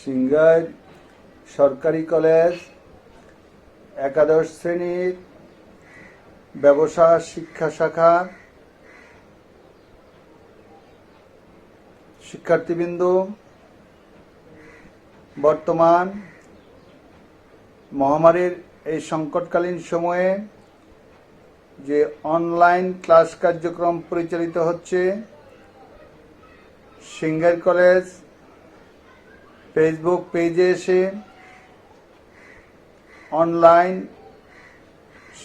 সিংগাইর সরকারি কলেজ একাদশ শ্রেণীর ব্যবসা শিক্ষা শাখার শিক্ষার্থীবৃন্দ, বর্তমান মহামারীর এই সংকটকালীন সময়ে যে অনলাইন ক্লাস কার্যক্রম পরিচালিত হচ্ছে, সিংগাইর কলেজ ফেসবুক পেজে এসে অনলাইন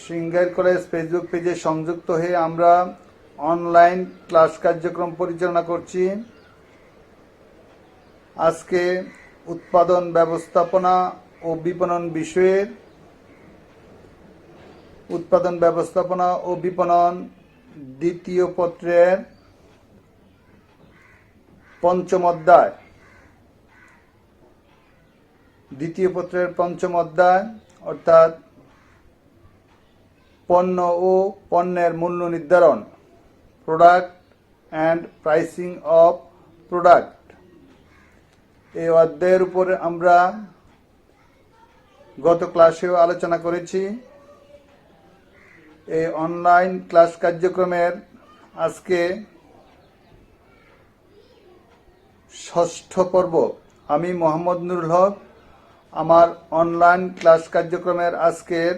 সিংগাইর কলেজ ফেসবুক পেজে সংযুক্ত হয়ে আমরা অনলাইন ক্লাস কার্যক্রম পরিচালনা করছি। আজকে উৎপাদন ব্যবস্থাপনা ও বিপণন বিষয়ের উৎপাদন ব্যবস্থাপনা ও বিপণন দ্বিতীয় পত্রের পঞ্চম অধ্যায় অর্থাৎ পণ্য ও পণ্যের মূল্য নির্ধারণ, product and pricing of product, এই অধ্যায়ের উপরে আমরা গত ক্লাসেও আলোচনা করেছি। এই অনলাইন ক্লাস কার্যক্রমের আজকে ষষ্ঠ পর্ব। আমি মোহাম্মদ নুরুল হক। আমার অনলাইন ক্লাস কার্যক্রমের আজকের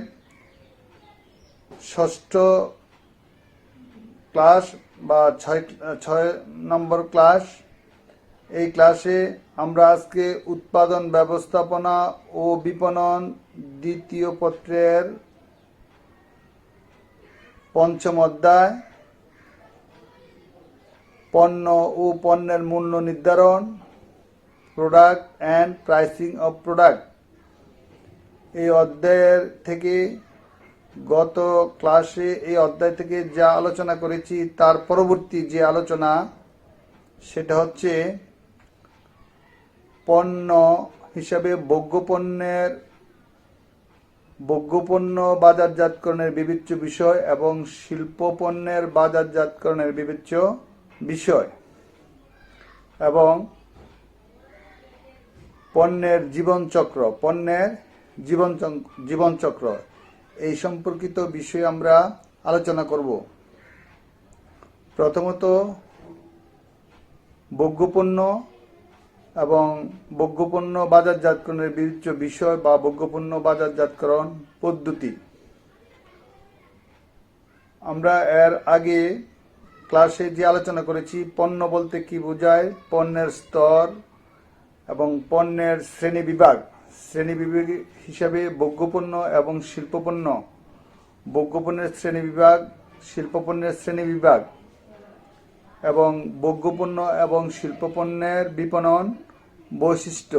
ষষ্ঠ ক্লাস বা ছয় নম্বর ক্লাস। এই ক্লাসে আমরা আজকে উৎপাদন ব্যবস্থাপনা ও বিপণন দ্বিতীয় পত্রের পঞ্চম অধ্যায়, পণ্য ও পণ্যের মূল্য নির্ধারণ, product and pricing of product, এই অধ্যায়ের থেকে গত ক্লাসে এই অধ্যায় থেকে যা আলোচনা করেছি তার পরবর্তী যে আলোচনা সেটা হচ্ছে পণ্য হিসাবে ভোগ্যপণ্য বাজারজাতকরণের বিবেচ্য বিষয় এবং শিল্প পণ্যের বাজারজাতকরণের বিবেচ্য বিষয় এবং পণ্যের জীবনচক্র এই সম্পর্কিত বিষয়ে আমরা আলোচনা করব। প্রথমত ভোগ্যপণ্য এবং ভোগ্যপণ্য বাজারজাতকরণের বিবেচ্য বিষয় বা ভোগ্যপণ্য বাজারজাতকরণ পদ্ধতি। আমরা এর আগে ক্লাসে যে আলোচনা করেছি, পণ্য বলতে কি বোঝায়, পণ্যের স্তর এবং পণ্যের শ্রেণীবিভাগ হিসাবে ভোগ্যপণ্য এবং শিল্পপণ্য, ভোগ্যপণ্যের শ্রেণীবিভাগ, শিল্পপণ্যের শ্রেণীবিভাগ এবং ভোগ্যপণ্য এবং শিল্পপণ্যের বিপণন বৈশিষ্ট্য।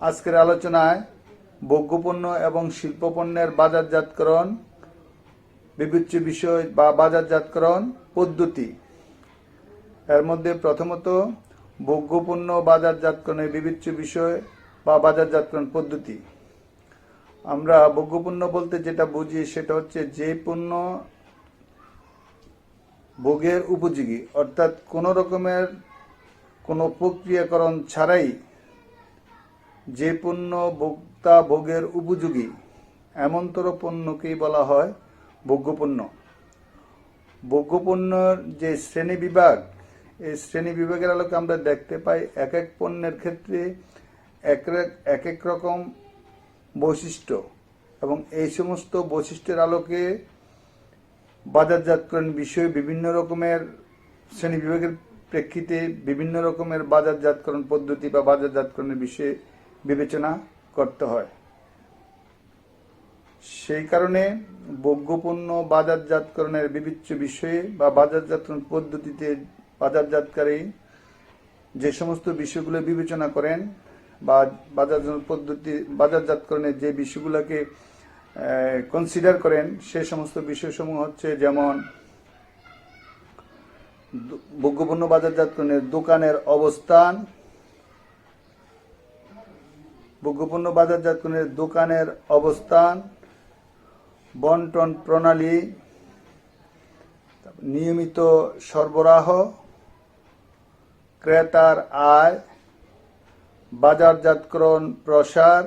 আজকের আলোচনায় ভোগ্যপণ্য এবং শিল্পপণ্যের বাজারজাতকরণ বিবেচ্য বিষয় বা বাজারজাতকরণ পদ্ধতি। এর মধ্যে প্রথমত ভোগ্যপণ্য বাজারজাতকরণের বিবেচ্য বিষয় বা বাজারজাতকরণ পদ্ধতি। আমরা ভোগ্যপণ্য বলতে যেটা বুঝি সেটা হচ্ছে যে পণ্য ভোগের উপযোগী, অর্থাৎ কোনো রকমের কোনো প্রক্রিয়াকরণ ছাড়াই যে পণ্য ভোক্তা ভোগের উপযোগী এমনতর পণ্যকেই বলা হয় ভোগ্যপণ্য। ভোগ্যপণ্যের যে শ্রেণীবিভাগ, এই শ্রেণীবিভাগের আলোকে আমরা দেখতে পাই এক এক পণ্যের ক্ষেত্রে এক এক রকম বৈশিষ্ট্য এবং এই সমস্ত বৈশিষ্ট্যের আলোকে বাজারজাতকরণ বিষয়ে বিভিন্ন রকমের শ্রেণীবিভাগের প্রেক্ষিতে বিভিন্ন রকমের বাজারজাতকরণ পদ্ধতি বা বাজারজাতকরণের বিষয়ে বিবেচনা করতে হয়। সেই কারণে ভোগ্যপণ্য বাজারজাতকরণের বিবেচ্য বিষয়ে বা বাজারজাতকরণ পদ্ধতিতে বাজারজাতকারী যে সমস্ত বিষয়গুলো বিবেচনা করেন বা বাজারজাতকরণের যে বিষয়গুলোকে কনসিডার করেন সে সমস্ত বিষয়সমূহ হচ্ছে, যেমন ভোগ্যপণ্য বাজারজাতকরণের দোকানের অবস্থান, ভোগ্যপণ্য বাজারজাতকরণের দোকানের অবস্থান, বন্টন প্রণালী, নিয়মিত সরবরাহ, ক্রেতার আয়, বাজারজাতকরণ প্রসার,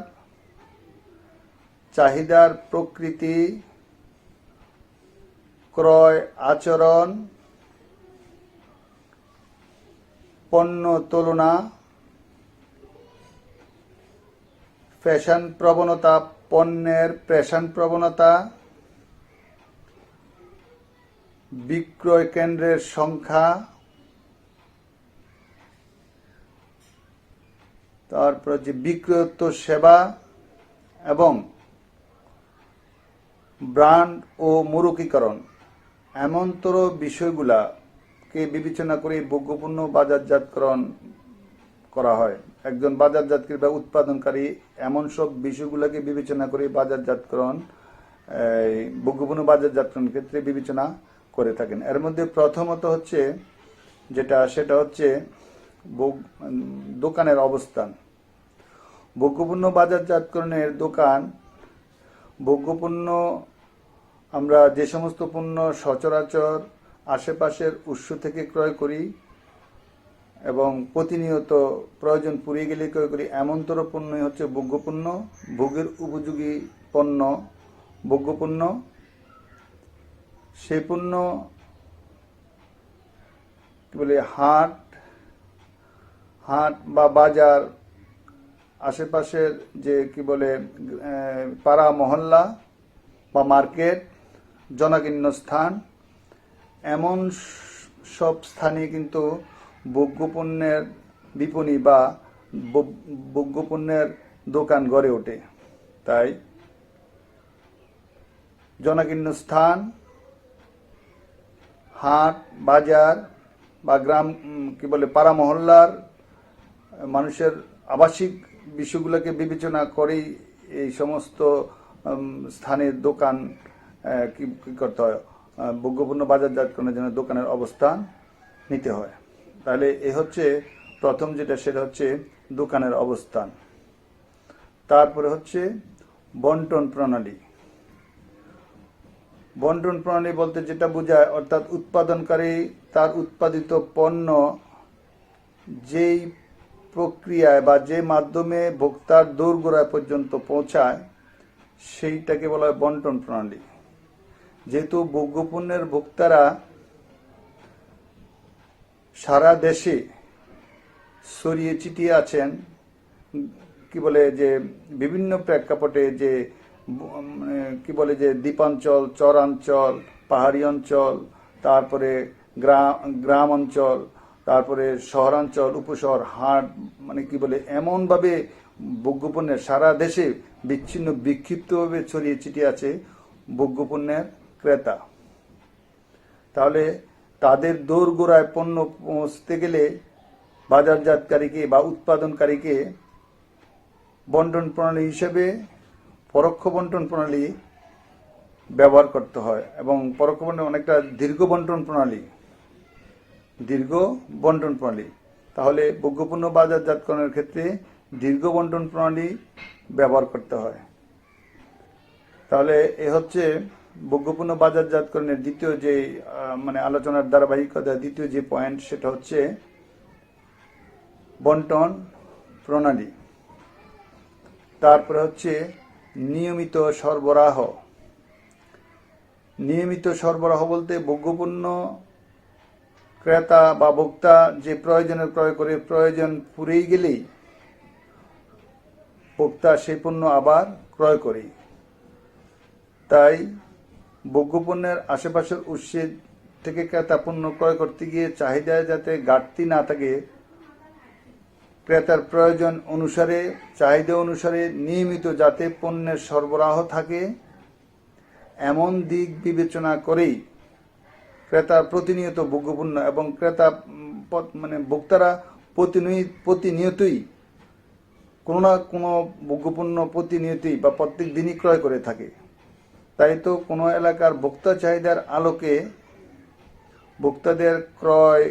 চাহিদার প্রকৃতি, ক্রয় আচরণ, পণ্য তুলনা, ফ্যাশন প্রবণতা, পণ্যের ফ্যাশন প্রবণতা, বিক্রয় কেন্দ্রের সংখ্যা, তারপর যে বিক্রয়োত্তর সেবা এবং ব্র্যান্ড ও মুরুকীকরণ, এমনতর বিষয়গুলাকে বিবেচনা করে ভোগ্যপণ্য বাজারজাতকরণ করা হয়। একজন বাজারজাতকারী বা উৎপাদনকারী এমন সব বিষয়গুলোকে বিবেচনা করে বাজারজাতকরণ, ভোগ্যপণ্য বাজারজাতকরণ ক্ষেত্রে বিবেচনা করে থাকেন। এর মধ্যে প্রথমত হচ্ছে সেটা হচ্ছে দোকানের অবস্থান। ভোগ্যপণ্য বাজারজাতকরণের দোকান, ভোগ্যপণ্য আমরা যে সমস্ত পণ্য সচরাচর আশেপাশের উৎস থেকে ক্রয় করি এবং প্রতিনিয়ত প্রয়োজন পুড়িয়ে গেলে ক্রয় করি, এমনতর পণ্যই হচ্ছে ভোগ্যপণ্য। ভোগের উপযোগী পণ্য ভোগ্যপণ্য। সেই পণ্য কি বলে হাট বা বাজার, আশেপাশের যে কি বলে পাড়া মহল্লা বা মার্কেট, জনাকীর্ণ স্থান, এমন সব স্থানে কিন্তু ভোগ্যপণ্যের বিপণী বা ভোগ্যপণ্যের দোকান গড়ে ওঠে। তাই জনাকীর্ণ স্থান, হাট, বাজার বা গ্রাম কি বলে পাড়া মহল্লার মানুষের আবাসিক বিষয়গুলোকে বিবেচনা করেই এই সমস্ত স্থানের দোকান কি করতে হয়, ভোগ্যপণ্য বাজারজাতকরণের জন্য দোকানের অবস্থান নিতে হয়। তাহলে এ হচ্ছে প্রথম সেটা হচ্ছে দোকানের অবস্থান। তারপরে হচ্ছে বন্টন প্রণালী। বন্টন প্রণালী বলতে যেটা বোঝায়, অর্থাৎ উৎপাদনকারী তার উৎপাদিত পণ্য যেই প্রক্রিয়ায় বা যে মাধ্যমে ভোক্তার দোরগোড়ায় পর্যন্ত পৌঁছায়, সেইটাকে বলা হয় বন্টন প্রণালী। যেহেতু ভোগ্যপণ্যের ভোক্তারা সারা দেশে ছড়িয়ে ছিটিয়ে আছেন, কি বলে যে বিভিন্ন প্রেক্ষাপটে, যে কি বলে যে দ্বীপাঞ্চল, চরাঞ্চল, পাহাড়ি অঞ্চল, তারপরে গ্রাম অঞ্চল, তারপরে শহরাঞ্চল, উপশহর, হাট, মানে কি বলে এমনভাবে ভোগ্যপণ্যের সারা দেশে বিচ্ছিন্ন বিক্ষিপ্তভাবে ছড়িয়ে ছিটিয়ে আছে ভোগ্যপণ্যের ক্রেতা। তাহলে তাদের দোরগোড়ায় পণ্য পৌঁছতে গেলে বাজারজাতকারীকে বা উৎপাদনকারীকে বন্টন প্রণালী হিসেবে পরোক্ষ বন্টন প্রণালী ব্যবহার করতে হয়, এবং পরোক্ষ বন্টন অনেকটা দীর্ঘ বন্টন প্রণালী। তাহলে ভোগ্যপণ্য বাজারজাতকরণের ক্ষেত্রে দীর্ঘ বন্টন প্রণালী ব্যবহার করতে হয়। তাহলে এ হচ্ছে ভোগ্যপণ্য বাজারজাতকরণের দ্বিতীয় যে মানে আলোচনার ধারাবাহিকতা, দ্বিতীয় যে পয়েন্ট, সেটা হচ্ছে বন্টন প্রণালী। তারপরে হচ্ছে নিয়মিত সরবরাহ। নিয়মিত সরবরাহ বলতে ভোগ্যপণ্য ক্রেতা বা ভোক্তা যে প্রয়োজনের ক্রয় করে, প্রয়োজন পুড়েই গেলেই ভোক্তা সেই পণ্য আবার ক্রয় করে। তাই ভোগ্যপণ্যের আশেপাশের উৎস থেকে ক্রেতা পণ্য ক্রয় করতে গিয়ে চাহিদায় যাতে ঘাটতি না থাকে, ক্রেতার প্রয়োজন অনুসারে, চাহিদা অনুসারে নিয়মিত যাতে পণ্যের সরবরাহ থাকে, এমন দিক বিবেচনা করেই ক্রেতা প্রতিনিয়ত ভোগ্যপণ্য এবং ক্রেতা মানে ভোক্তারা প্রতিনিয়তই কোনো না কোনো ভোগ্যপণ্য প্রতিনিয়তই বা প্রত্যেক দিনই ক্রয় করে থাকে। তাই তো কোনো এলাকার ভোক্তা চাহিদার আলোকে ভোক্তাদের ক্রয়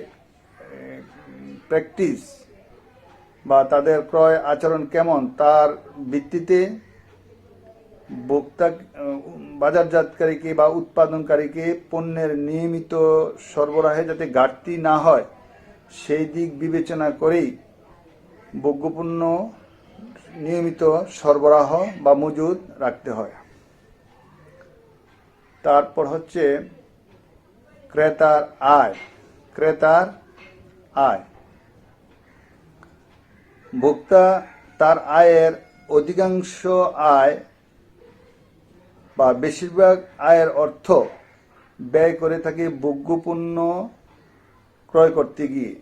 প্র্যাকটিস বা তাদের ক্রয় আচরণ কেমন, তার ভিত্তিতে ভোক্তা বাজারজাতকারীকে বা উৎপাদনকারীকে পণ্যের নিয়মিত সরবরাহে যাতে ঘাটতি না হয়, সেই দিক বিবেচনা করেই ভোগ্যপণ্য নিয়মিত সরবরাহ বা মজুদ রাখতে হয়। তারপর হচ্ছে ক্রেতার আয়। ক্রেতার আয়, ভোক্তা তার আয়ের অধিকাংশ আয় বা বেশিরভাগ আয়ের অর্থ ব্যয় করে থাকে ভোগ্যপণ্য ক্রয় করতে গিয়ে।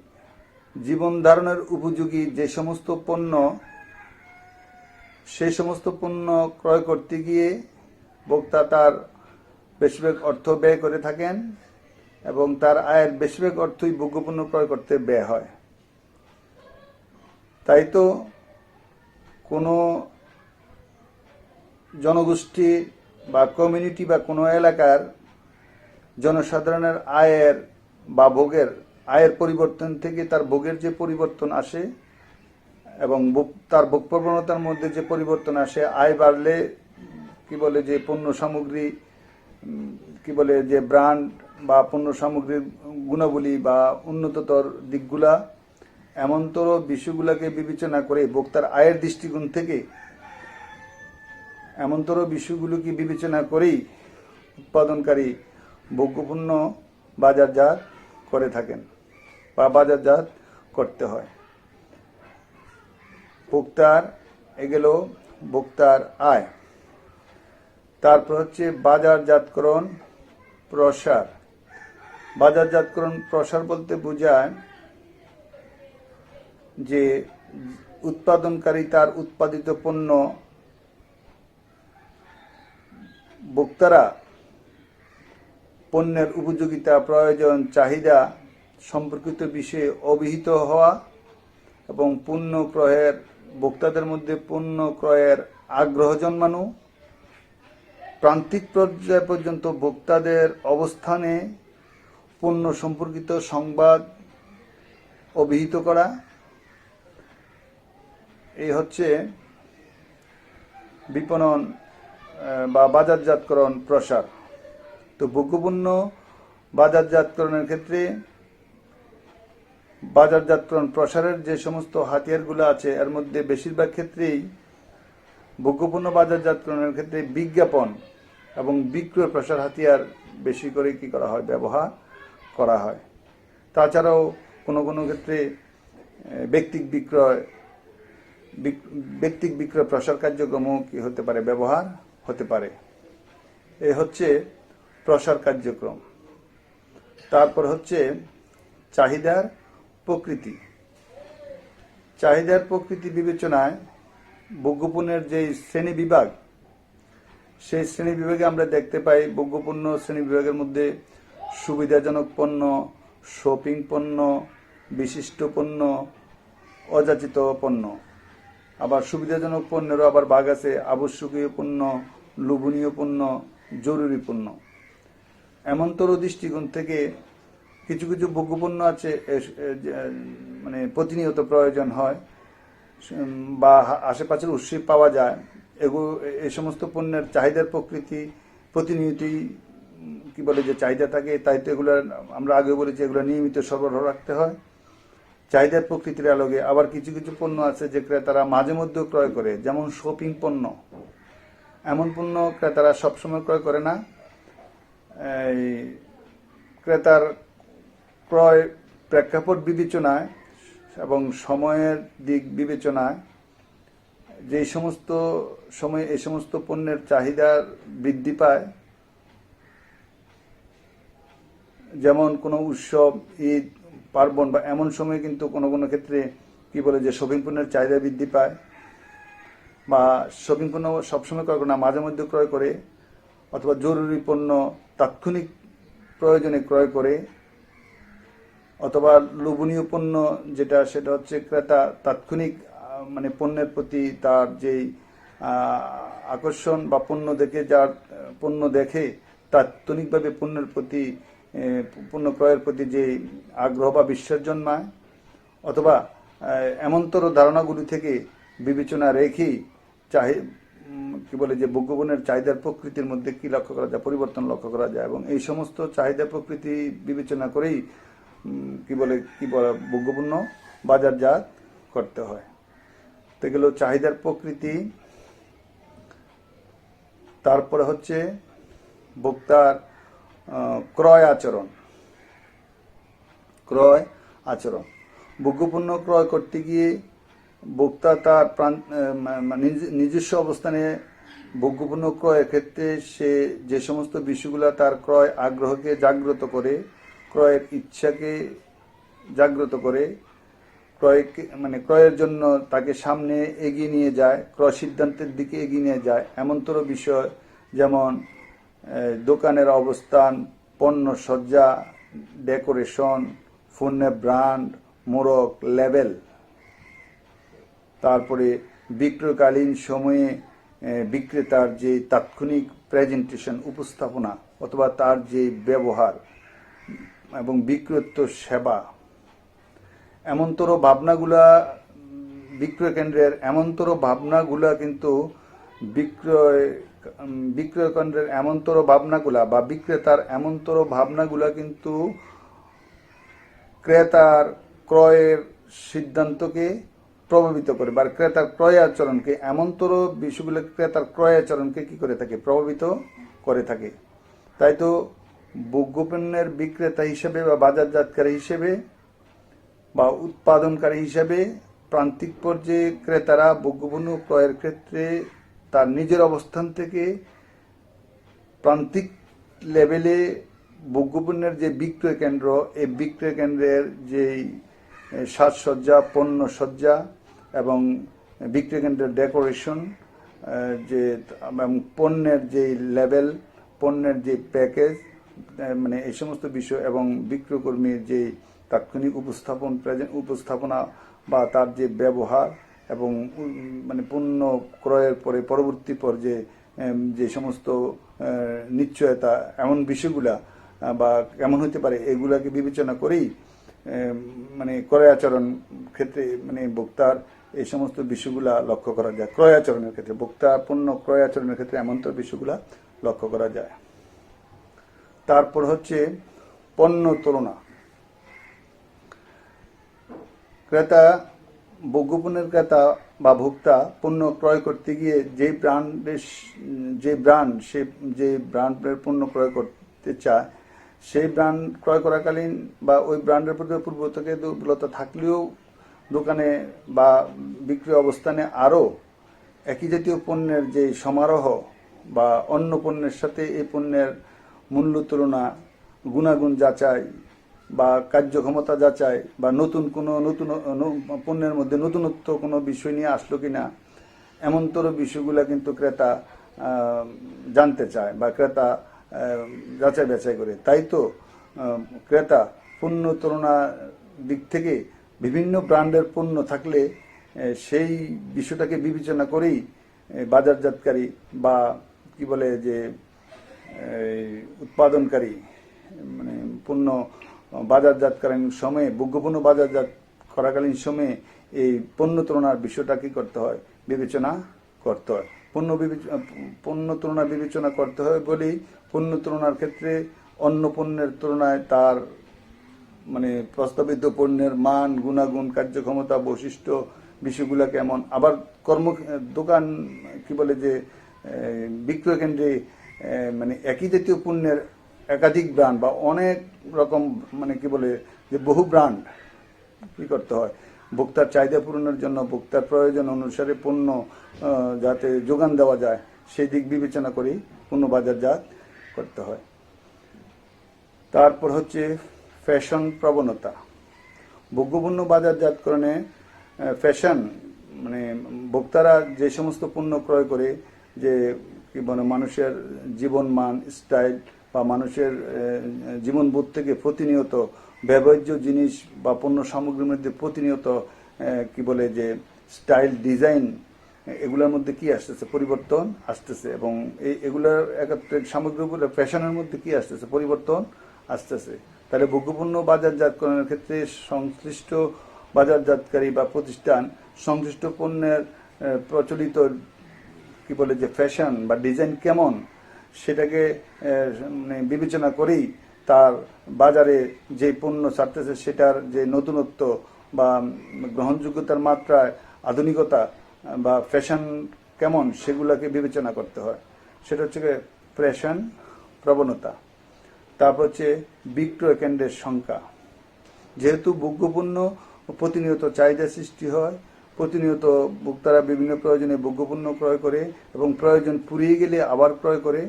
জীবন ধারণের উপযোগী যে সমস্ত পণ্য, সেই সমস্ত পণ্য ক্রয় করতে গিয়ে ভোক্তা তার বেশিরভাগ অর্থ ব্যয় করে থাকেন এবং তার আয়ের বেশিরভাগ অর্থই ভোগ্যপণ্য ক্রয় করতে ব্যয় হয়। তাই তো কোনো জনগোষ্ঠী বা কমিউনিটি বা কোনো এলাকার জনসাধারণের আয়ের বা ভোগের আয়ের পরিবর্তন থেকে তার ভোগের যে পরিবর্তন আসে এবং তার ভোগ প্রবণতার মধ্যে যে পরিবর্তন আসে, আয় বাড়লে কি বলে যে পণ্য সামগ্রী, কি বলে যে ব্র্যান্ড বা পণ্য সামগ্রীর গুণাবলী বা উন্নততর দিকগুলা, এমনতর বিষয়গুলোকে বিবেচনা করে ভোক্তার আয়ের দৃষ্টিকোণ থেকে এমনতর বিষয়গুলোকে বিবেচনা করেই উৎপাদনকারী ভোগ্যপণ্য বাজারজাত করে থাকেন বা বাজারজাত করতে হয়। ভোক্তার এগেল ভোক্তার আয়। তারপর হচ্ছে বাজারজাতকরণ প্রসার। বাজারজাতকরণ প্রসার বলতে বোঝায় যে উৎপাদনকারী তার উৎপাদিত পণ্য ভোক্তারা পণ্যের উপযোগিতা, প্রয়োজন, চাহিদা সম্পর্কিত বিষয়ে অবহিত হওয়া এবং পণ্য ক্রয়ের ভোক্তাদের মধ্যে পণ্য ক্রয়ের আগ্রহ জন্মানো, প্রান্তিক পর্যায় পর্যন্ত ভোক্তাদের অবস্থানে পণ্য সম্পর্কিত সংবাদ অবহিত করা, এই হচ্ছে বিপণন বা বাজারজাতকরণ প্রসার। তো ভোগ্যপণ্য বাজারজাতকরণের ক্ষেত্রে বাজারজাতকরণ প্রসারের যে সমস্ত হাতিয়ারগুলো আছে, এর মধ্যে বেশিরভাগ ক্ষেত্রেই ভোগ্যপণ্য বাজারজাতকরণের ক্ষেত্রে বিজ্ঞাপন এবং বিক্রয় প্রসার হাতিয়ার বেশি করে কি করা হয়, ব্যবহার করা হয়। তাছাড়াও কোনো কোনো ক্ষেত্রে ব্যক্তিক বিক্রয় প্রসার কার্যক্রমও কি হতে পারে, ব্যবহার হতে পারে। এ হচ্ছে প্রসার কার্যক্রম। তারপর হচ্ছে চাহিদার প্রকৃতি। চাহিদার প্রকৃতি বিবেচনায় ভোগ্যপণ্যের যে শ্রেণী বিভাগ, সেই শ্রেণী বিভাগে আমরা দেখতে পাই ভোগ্যপণ্য শ্রেণী বিভাগের মধ্যে সুবিধাজনক পণ্য, শপিং পণ্য, বিশিষ্ট পণ্য, অযাচিত পণ্য। আবার সুবিধাজনক পণ্যেরও আবার ভাগ আছে আবশ্যকীয় পণ্য, লোভনীয় পণ্য, জরুরি পণ্য। এমনতর দৃষ্টিকোণ থেকে কিছু কিছু ভোগ্যপণ্য আছে মানে প্রতিনিয়ত প্রয়োজন হয় বা আশেপাশের উৎসে পাওয়া যায়। এই সমস্ত পণ্যের চাহিদার প্রকৃতি প্রতিনিয়তই কি বলে যে চাহিদা থাকে, তাই তো এগুলো আমরা আগে বলেছি এগুলো নিয়মিত সরবরাহ রাখতে হয় চাহিদার প্রকৃতির আলোকে। আবার কিছু কিছু পণ্য আছে যে ক্রেতারা মাঝে মধ্যে ক্রয় করে, যেমন শপিং পণ্য। এমন পণ্য ক্রেতারা সবসময় ক্রয় করে না। এই ক্রেতার ক্রয় প্রেক্ষাপট বিবেচনায় এবং সময়ের দিক বিবেচনায় যে সমস্ত সময়ে এই সমস্ত পণ্যের চাহিদা বৃদ্ধি পায়, যেমন কোনো উৎসব, ঈদ, পার্বণ বা এমন সময় কিন্তু কোনো কোনো ক্ষেত্রে কি বলে যে শপিং পণ্যের চাহিদা বৃদ্ধি পায় বা শপিং পণ্য সবসময় ক্রয় করে না, মাঝে মধ্যে ক্রয় করে, অথবা জরুরি পণ্য তাৎক্ষণিক প্রয়োজনে ক্রয় করে, অথবা লোভনীয় পণ্য যেটা সেটা হচ্ছে ক্রেতা তাৎক্ষণিক মানে পণ্যের প্রতি তার যেই আকর্ষণ বা পণ্য দেখে তাৎক্ষণিকভাবে পণ্যের প্রতি পণ্য ক্রয়ের প্রতি যে আগ্রহ বা বিশ্বাস জন্মায়, অথবা এমনতর ধারণাগুলি থেকে বিবেচনা রেখেই কি বলে যে ভোগ্যপণ্যের চাহিদার প্রকৃতির মধ্যে কি লক্ষ্য করা যায়, পরিবর্তন লক্ষ্য করা যায় এবং এই সমস্ত চাহিদা প্রকৃতি বিবেচনা করেই কি বলে ভোগ্যপণ্য বাজারজাত করতে হয়। তো গেল চাহিদার প্রকৃতি। তারপরে হচ্ছে ভোক্তার ক্রয় আচরণ। ক্রয় আচরণ, ভোগ্যপণ্য ক্রয় করতে গিয়ে ভোক্তা তার নিজস্ব অবস্থানে ভোগ্যপণ্য ক্রয়ের ক্ষেত্রে সে যে সমস্ত বিষয়গুলো তার ক্রয় আগ্রহকে জাগ্রত করে, ক্রয়ের ইচ্ছাকে জাগ্রত করে, ক্রয়ের জন্য তাকে সামনে এগিয়ে নিয়ে যায়, ক্রয় সিদ্ধান্তের দিকে এগিয়ে নিয়ে যায় এমনতর বিষয়, যেমন দোকানের অবস্থান, পণ্য সজ্জা, ডেকোরেশন, পণ্যের ব্র্যান্ড, মোড়ক, লেবেল। তারপরে বিক্রয়কালীন সময়ে বিক্রেতার যে তাৎক্ষণিক প্রেজেন্টেশন, উপস্থাপনা অথবা তার যে ব্যবহার এবং বিক্রয়োত্ত সেবা, এমনতর ভাবনাগুলা বিক্রয় কেন্দ্রের ভাবনাগুলা কিন্তু বিক্রয় কেন্দ্রের এমনতর ভাবনাগুলা বা বিক্রেতার এমনতর ভাবনাগুলা কিন্তু ক্রেতার ক্রয়ের সিদ্ধান্তকে প্রভাবিত করে, বা ক্রেতার ক্রয় আচরণকে, এমনতর বিষয়গুলো ক্রেতার ক্রয় আচরণকে কি করে থাকে, প্রভাবিত করে থাকে। তাই তো ভোগ্যপণ্যের বিক্রেতা হিসেবে বা বাজারজাতকারী হিসেবে বা উৎপাদনকারী হিসেবে প্রান্তিক পর্যায়ে ক্রেতারা ভোগ্যপণ্য ক্রয়ের ক্ষেত্রে তার নিজের অবস্থান থেকে প্রান্তিক লেভেলে ভোগ্যপণ্যের যে বিক্রয় কেন্দ্র, এই বিক্রয় কেন্দ্রের যেই সাজসজ্জা, পণ্য সজ্জা এবং বিক্রয় কেন্দ্রের ডেকোরেশন, যে পণ্যের যে লেবেল, পণ্যের যে প্যাকেজ, এই সমস্ত বিষয় এবং বিক্রয়কর্মীর যে তাৎক্ষণিক উপস্থাপনা বা তার যে ব্যবহার এবং পণ্য ক্রয়ের পরে পরবর্তী পর্যায়ে যে সমস্ত নিশ্চয়তা, এমন বিষয়গুলা বা কেমন হতে পারে, এগুলাকে বিবেচনা করেই ক্রয় আচরণ ক্ষেত্রে ভোক্তার এই সমস্ত বিষয়গুলা লক্ষ্য করা যায়। ক্রয় আচরণের ক্ষেত্রে ভোক্তা পণ্য ক্রয় আচরণের ক্ষেত্রে এমনতর বিষয়গুলা লক্ষ্য করা যায়। তারপর হচ্ছে পণ্য তুলনা। ক্রেতা, ভোগ্যপণ্যের ক্রেতা বা ভোক্তা পণ্য ক্রয় করতে গিয়ে যে ব্র্যান্ডের পণ্য ক্রয় করতে চায়, সেই ব্র্যান্ড ক্রয় করাকালীন বা ওই ব্র্যান্ডের প্রতি পূর্ব থেকে দুর্বলতা থাকলেও দোকানে বা বিক্রয় অবস্থানে আরও একই জাতীয় পণ্যের যে সমারোহ বা অন্য পণ্যের সাথে এই পণ্যের মূল্য তুলনা, গুণাগুণ যাচাই বা কার্যক্ষমতা যাচাই বা নতুন পণ্যের মধ্যে নতুনত্ব কোনো বিষয় নিয়ে আসলো কিনা, এমনতর বিষয়গুলো কিন্তু ক্রেতা জানতে চায় বা ক্রেতা যাচাই বাছাই করে। তাই তো ক্রেতা পণ্য তুলনার দিক থেকে বিভিন্ন ব্র্যান্ডের পণ্য থাকলে সেই বিষয়টাকে বিবেচনা করেই বাজারজাতকারী বা কি বলে যে উৎপাদনকারী পণ্য বাজারজাতকালীন সময়ে, ভোগ্যপণ্য বাজারজাত করাকালীন সময়ে এই পণ্য তুলনার বিষয়টা কি করতে হয়, বিবেচনা করতে হয়। পণ্য তুলনা বিবেচনা করতে হয় বলেই পণ্য তুলনার ক্ষেত্রে অন্য পণ্যের তুলনায় তার প্রস্তাবিত পণ্যের মান, গুণাগুণ, কার্যক্ষমতা, বৈশিষ্ট্য বিষয়গুলো কেমন, আবার দোকান কি বলে যে বিক্রয় কেন্দ্রে একই জাতীয় পণ্যের একাধিক ব্র্যান্ড বা অনেক রকম কি বলে যে বহু ব্র্যান্ড কি করতে হয়, ভোক্তার চাহিদা পূরণের জন্য, ভোক্তার প্রয়োজন অনুসারে পণ্য যাতে যোগান দেওয়া যায় সেই দিক বিবেচনা করেই পণ্য বাজারজাত করতে হয়। তারপর হচ্ছে ফ্যাশন প্রবণতা। ভোগ্যপণ্য বাজারজাতকরণে ফ্যাশন ভোক্তারা যে সমস্ত পণ্য ক্রয় করে, যে কি বলে মানুষের জীবনমান, স্টাইল বা মানুষের জীবনবোধ থেকে প্রতিনিয়ত ব্যবহার্য জিনিস বা পণ্য সামগ্রীর মধ্যে প্রতিনিয়ত কি বলে যে স্টাইল, ডিজাইন, এগুলোর মধ্যে কি আসতেছে, পরিবর্তন আসতেছে। এবং এগুলোর সামগ্রীগুলো ফ্যাশনের মধ্যে কি আসতেছে, পরিবর্তন আসতেছে। তাহলে ভোগ্যপণ্য বাজারজাতকরণের ক্ষেত্রে সংশ্লিষ্ট বাজারজাতকারী বা প্রতিষ্ঠান সংশ্লিষ্ট পণ্যের প্রচলিত কি বলে যে ফ্যাশন বা ডিজাইন কেমন, সেটাকে বিবেচনা করেই তার বাজারে যে পণ্য ছাড়তেছে সেটার যে নতুনত্ব বা গ্রহণযোগ্যতার মাত্রায় আধুনিকতা বা ফ্যাশন কেমন সেগুলোকে বিবেচনা করতে হয়। সেটা হচ্ছে ফ্যাশন প্রবণতা। তারপর হচ্ছে বিক্রয় কেন্দ্রের সংখ্যা। যেহেতু ভোগ্যপণ্য প্রতিনিয়ত চাহিদা সৃষ্টি হয়, প্রতিনিয়ত ভোক্তারা বিভিন্ন প্রয়োজনে ভোগ্যপণ্য ক্রয় করে এবং প্রয়োজন ফুরিয়ে গেলে আবার ক্রয় করে,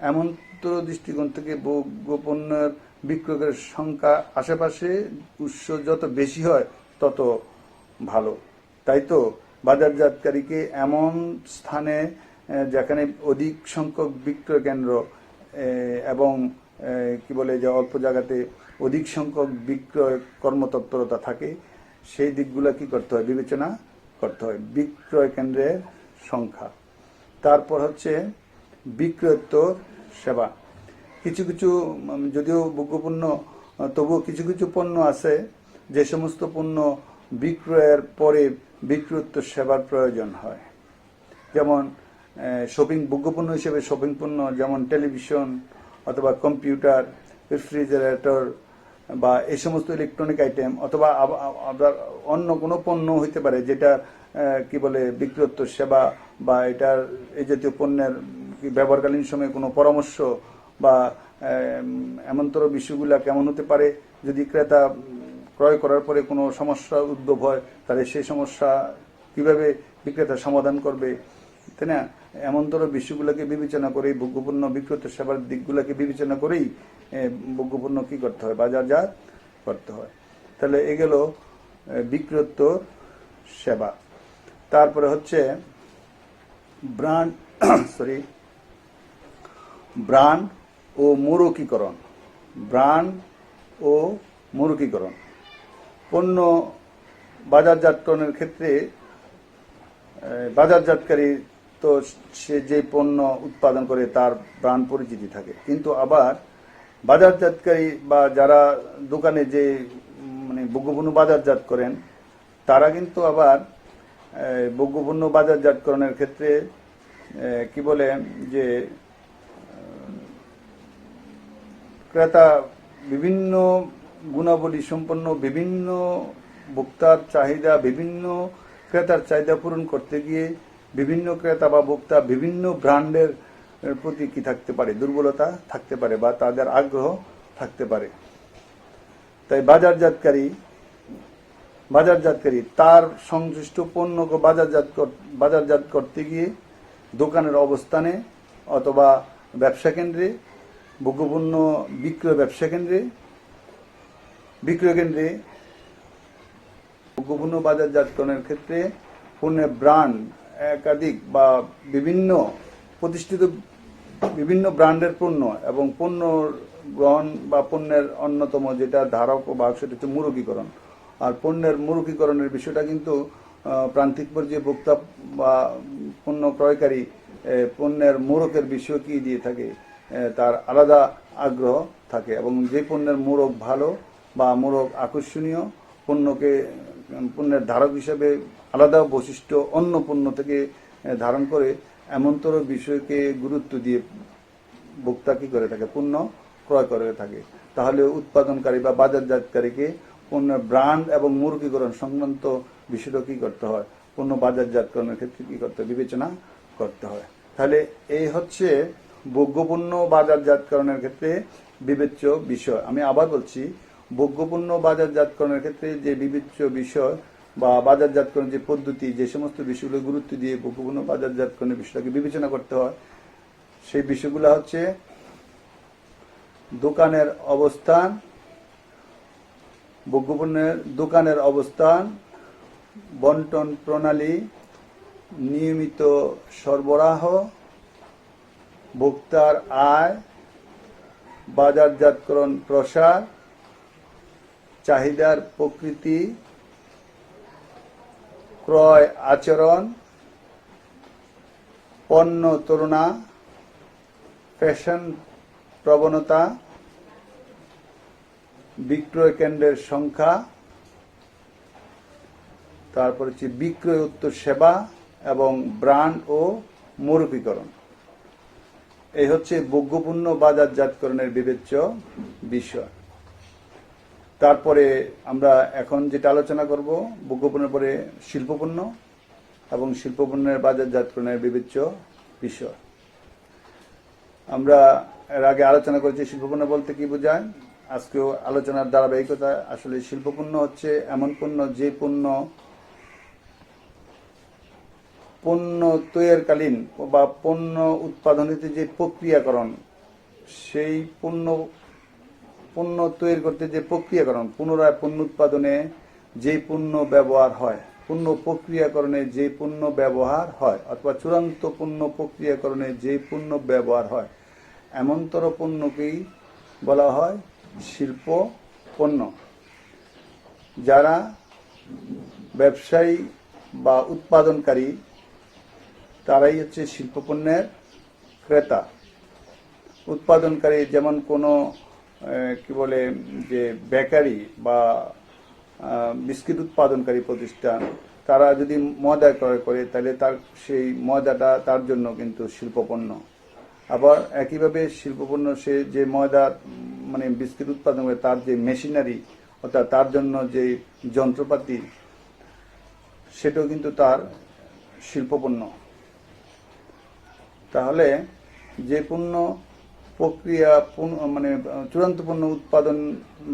এমন তো দৃষ্টিকোণ থেকে ভোগ্যপণ্যের বিক্রয়ের সংখ্যা আশেপাশে উৎস যত বেশি হয় তত ভালো। তাই তো বাজারজাতকারীকে এমন স্থানে যেখানে অধিক সংখ্যক বিক্রয় কেন্দ্র এবং কি বলে যে অল্প জায়গাতে অধিক সংখ্যক বিক্রয় কর্মতৎপরতা থাকে, সেই দিকগুলো কি করতে হয়, বিবেচনা করতে হয়। বিক্রয় কেন্দ্রের সংখ্যা। তারপর হচ্ছে বিক্রয়োত্তর সেবা। কিছু কিছু যদিও ভোগ্যপণ্য, তবুও কিছু কিছু পণ্য আছে যে সমস্ত পণ্য বিক্রয়ের পরে বিক্রয়োত্তর সেবার প্রয়োজন হয়। যেমন শপিং ভোগ্যপণ্য হিসেবে শপিং পণ্য, যেমন টেলিভিশন অথবা কম্পিউটার, রেফ্রিজারেটর বা এই সমস্ত ইলেকট্রনিক আইটেম, অথবা আবার অন্য কোনো পণ্য হইতে পারে যেটা কি বলে বিক্রয়োত্তর সেবা, বা এটার এই জাতীয় পণ্যের ব্যবহারকালীন সময়ে কোনো পরামর্শ বা এমনতর বিষয়গুলা কেমন হতে পারে, যদি ক্রেতা ক্রয় করার পরে কোনো সমস্যা উদ্ভব হয় তাহলে সেই সমস্যা কিভাবে বিক্রেতা সমাধান করবে, তাই না? এমনতর বিষয়গুলোকে বিবেচনা করেই ভোগ্যপণ্য বিক্রয়োত্তর সেবার দিকগুলোকে বিবেচনা করেই ভোগ্যপণ্য কি করতে হয়, বাজারজাত করতে হয়। তাহলে এ গেল বিক্রয়োত্তর সেবা। তারপরে হচ্ছে ব্র্যান্ড ব্র্যান্ড ও মোড়কীকরণ। ব্র্যান্ড ও মোড়কীকরণ পণ্য বাজারজাতকরণের ক্ষেত্রে বাজারজাতকারী তো সে যে পণ্য উৎপাদন করে তার ব্র্যান্ড পরিচিতি থাকে, কিন্তু আবার বাজারজাতকারী বা যারা দোকানে যে মানে ভোগ্যপণ্য বাজারজাত করেন, তারা কিন্তু আবার ভোগ্যপণ্য বাজারজাতকরণের ক্ষেত্রে কি বলে যে ক্রেতা বিভিন্ন গুণাবলী সম্পন্ন বিভিন্ন ভোক্তার চাহিদা, বিভিন্ন ক্রেতার চাহিদা পূরণ করতে গিয়ে বিভিন্ন ক্রেতা বা ভোক্তা বিভিন্ন ব্র্যান্ডের প্রতি কি থাকতে পারে, দুর্বলতা থাকতে পারে বা তাদের আগ্রহ থাকতে পারে। তাই বাজারজাতকারী তার সংশ্লিষ্ট পণ্যকে বাজারজাত করতে গিয়ে দোকানের অবস্থানে অথবা ব্যবসা কেন্দ্রে, ভোগ্যপণ্য বিক্রয় কেন্দ্রে ভোগ্যপণ্য বাজারজাতকরণের ক্ষেত্রে পণ্যের ব্র্যান্ড একাধিক বা বিভিন্ন প্রতিষ্ঠিত বিভিন্ন ব্র্যান্ডের পণ্য এবং পণ্য গ্রহণ বা পণ্যের অন্যতম যেটা ধারক ও বাহক, সেটা হচ্ছে মোড়কীকরণ। আর পণ্যের মোড়কীকরণের বিষয়টা কিন্তু প্রান্তিক পর্যায়ে ভোক্তা বা পণ্য ক্রয়কারী পণ্যের মোড়কের বিষয় কি দিয়ে থাকে, তার আলাদা আগ্রহ থাকে এবং যে পণ্যের মোড়ক ভালো বা মোড়ক আকর্ষণীয়, পণ্যের ধারক হিসেবে আলাদা বৈশিষ্ট্য অন্য পণ্য থেকে ধারণ করে, এমনতর বিষয়কে গুরুত্ব দিয়ে ভোক্তা কি করে থাকে, পণ্য ক্রয় করে থাকে। তাহলে উৎপাদনকারী বা বাজারজাতকারীকে পণ্যের ব্র্যান্ড এবং মোড়কীকরণ সংক্রান্ত বিষয়টা কি করতে হয়, পণ্য বাজারজাতকরণের ক্ষেত্রে কি করতে হয়, বিবেচনা করতে হয়। তাহলে এই হচ্ছে ভোগ্যপণ্য বাজারজাতকরণের ক্ষেত্রে বিবেচ্য বিষয়। আমি আবার বলছি, ভোগ্যপণ্য বাজারজাতকরণের ক্ষেত্রে যে বিবেচ্য বিষয় বা বাজারজাতকরণ যে পদ্ধতি, যে সমস্ত বিষয়গুলো গুরুত্ব দিয়ে ভোগ্যপণ্য বাজারজাতকরণের বিষয়টাকে বিবেচনা করতে হয়, সেই বিষয়গুলো হচ্ছে দোকানের অবস্থান, ভোগ্যপণ্যের দোকানের অবস্থান, বন্টন প্রণালী, নিয়মিত সরবরাহ, ভোক্তার আয়, বাজারজাতকরণ প্রসার, চাহিদার প্রকৃতি, ক্রয় আচরণ, পণ্য তুলনা, ফ্যাশন প্রবণতা, বিক্রয় কেন্দ্রের সংখ্যা, তারপর হচ্ছে বিক্রয়োত্তর সেবা এবং ব্র্যান্ড ও মোড়কীকরণ। এই হচ্ছে ভোগ্যপণ্য বাজারজাতকরণের বিবেচ্য বিষয়। তারপরে আমরা এখন যেটা আলোচনা করব, ভোগ্যপণ্যের পরে শিল্পপণ্য, এবং শিল্পপণ্যের বাজারজাতকরণের বিবেচ্য বিষয়। আমরা এর আগে আলোচনা করেছি শিল্পপণ্য বলতে কি বোঝায়। আজকেও আলোচনার ধারাবাহিকতা। আসলে শিল্পপণ্য হচ্ছে এমন পণ্য যে পণ্য তৈরিকালীন বা পণ্য উৎপাদনীতে যে প্রক্রিয়াকরণ, সেই পণ্য তৈরি করতে যে প্রক্রিয়াকরণ, পুনরায় পণ্য উৎপাদনে যে পণ্য ব্যবহার হয়, পণ্য প্রক্রিয়াকরণে যে পণ্য ব্যবহার হয়, অথবা চূড়ান্ত পণ্য প্রক্রিয়াকরণে যে পণ্য ব্যবহার হয়, এমনতর পণ্যকেই বলা হয় শিল্প পণ্য। যারা ব্যবসায়ী বা উৎপাদনকারী তারাই হচ্ছে শিল্পপণ্যের ক্রেতা। উৎপাদনকারী যেমন কোনো কি বলে যে বেকারি বা বিস্কিট উৎপাদনকারী প্রতিষ্ঠান, তারা যদি ময়দা ক্রয় করে তাহলে তার সেই ময়দাটা তার জন্য কিন্তু শিল্পপণ্য। আবার একইভাবে শিল্পপণ্য সে যে ময়দা মানে বিস্কিট উৎপাদন করে তার যে মেশিনারি অর্থাৎ তার জন্য যে যন্ত্রপাতি, সেটাও কিন্তু তার শিল্পপণ্য। তাহলে যে পণ্য মানে চূড়ান্ত পণ্য উৎপাদন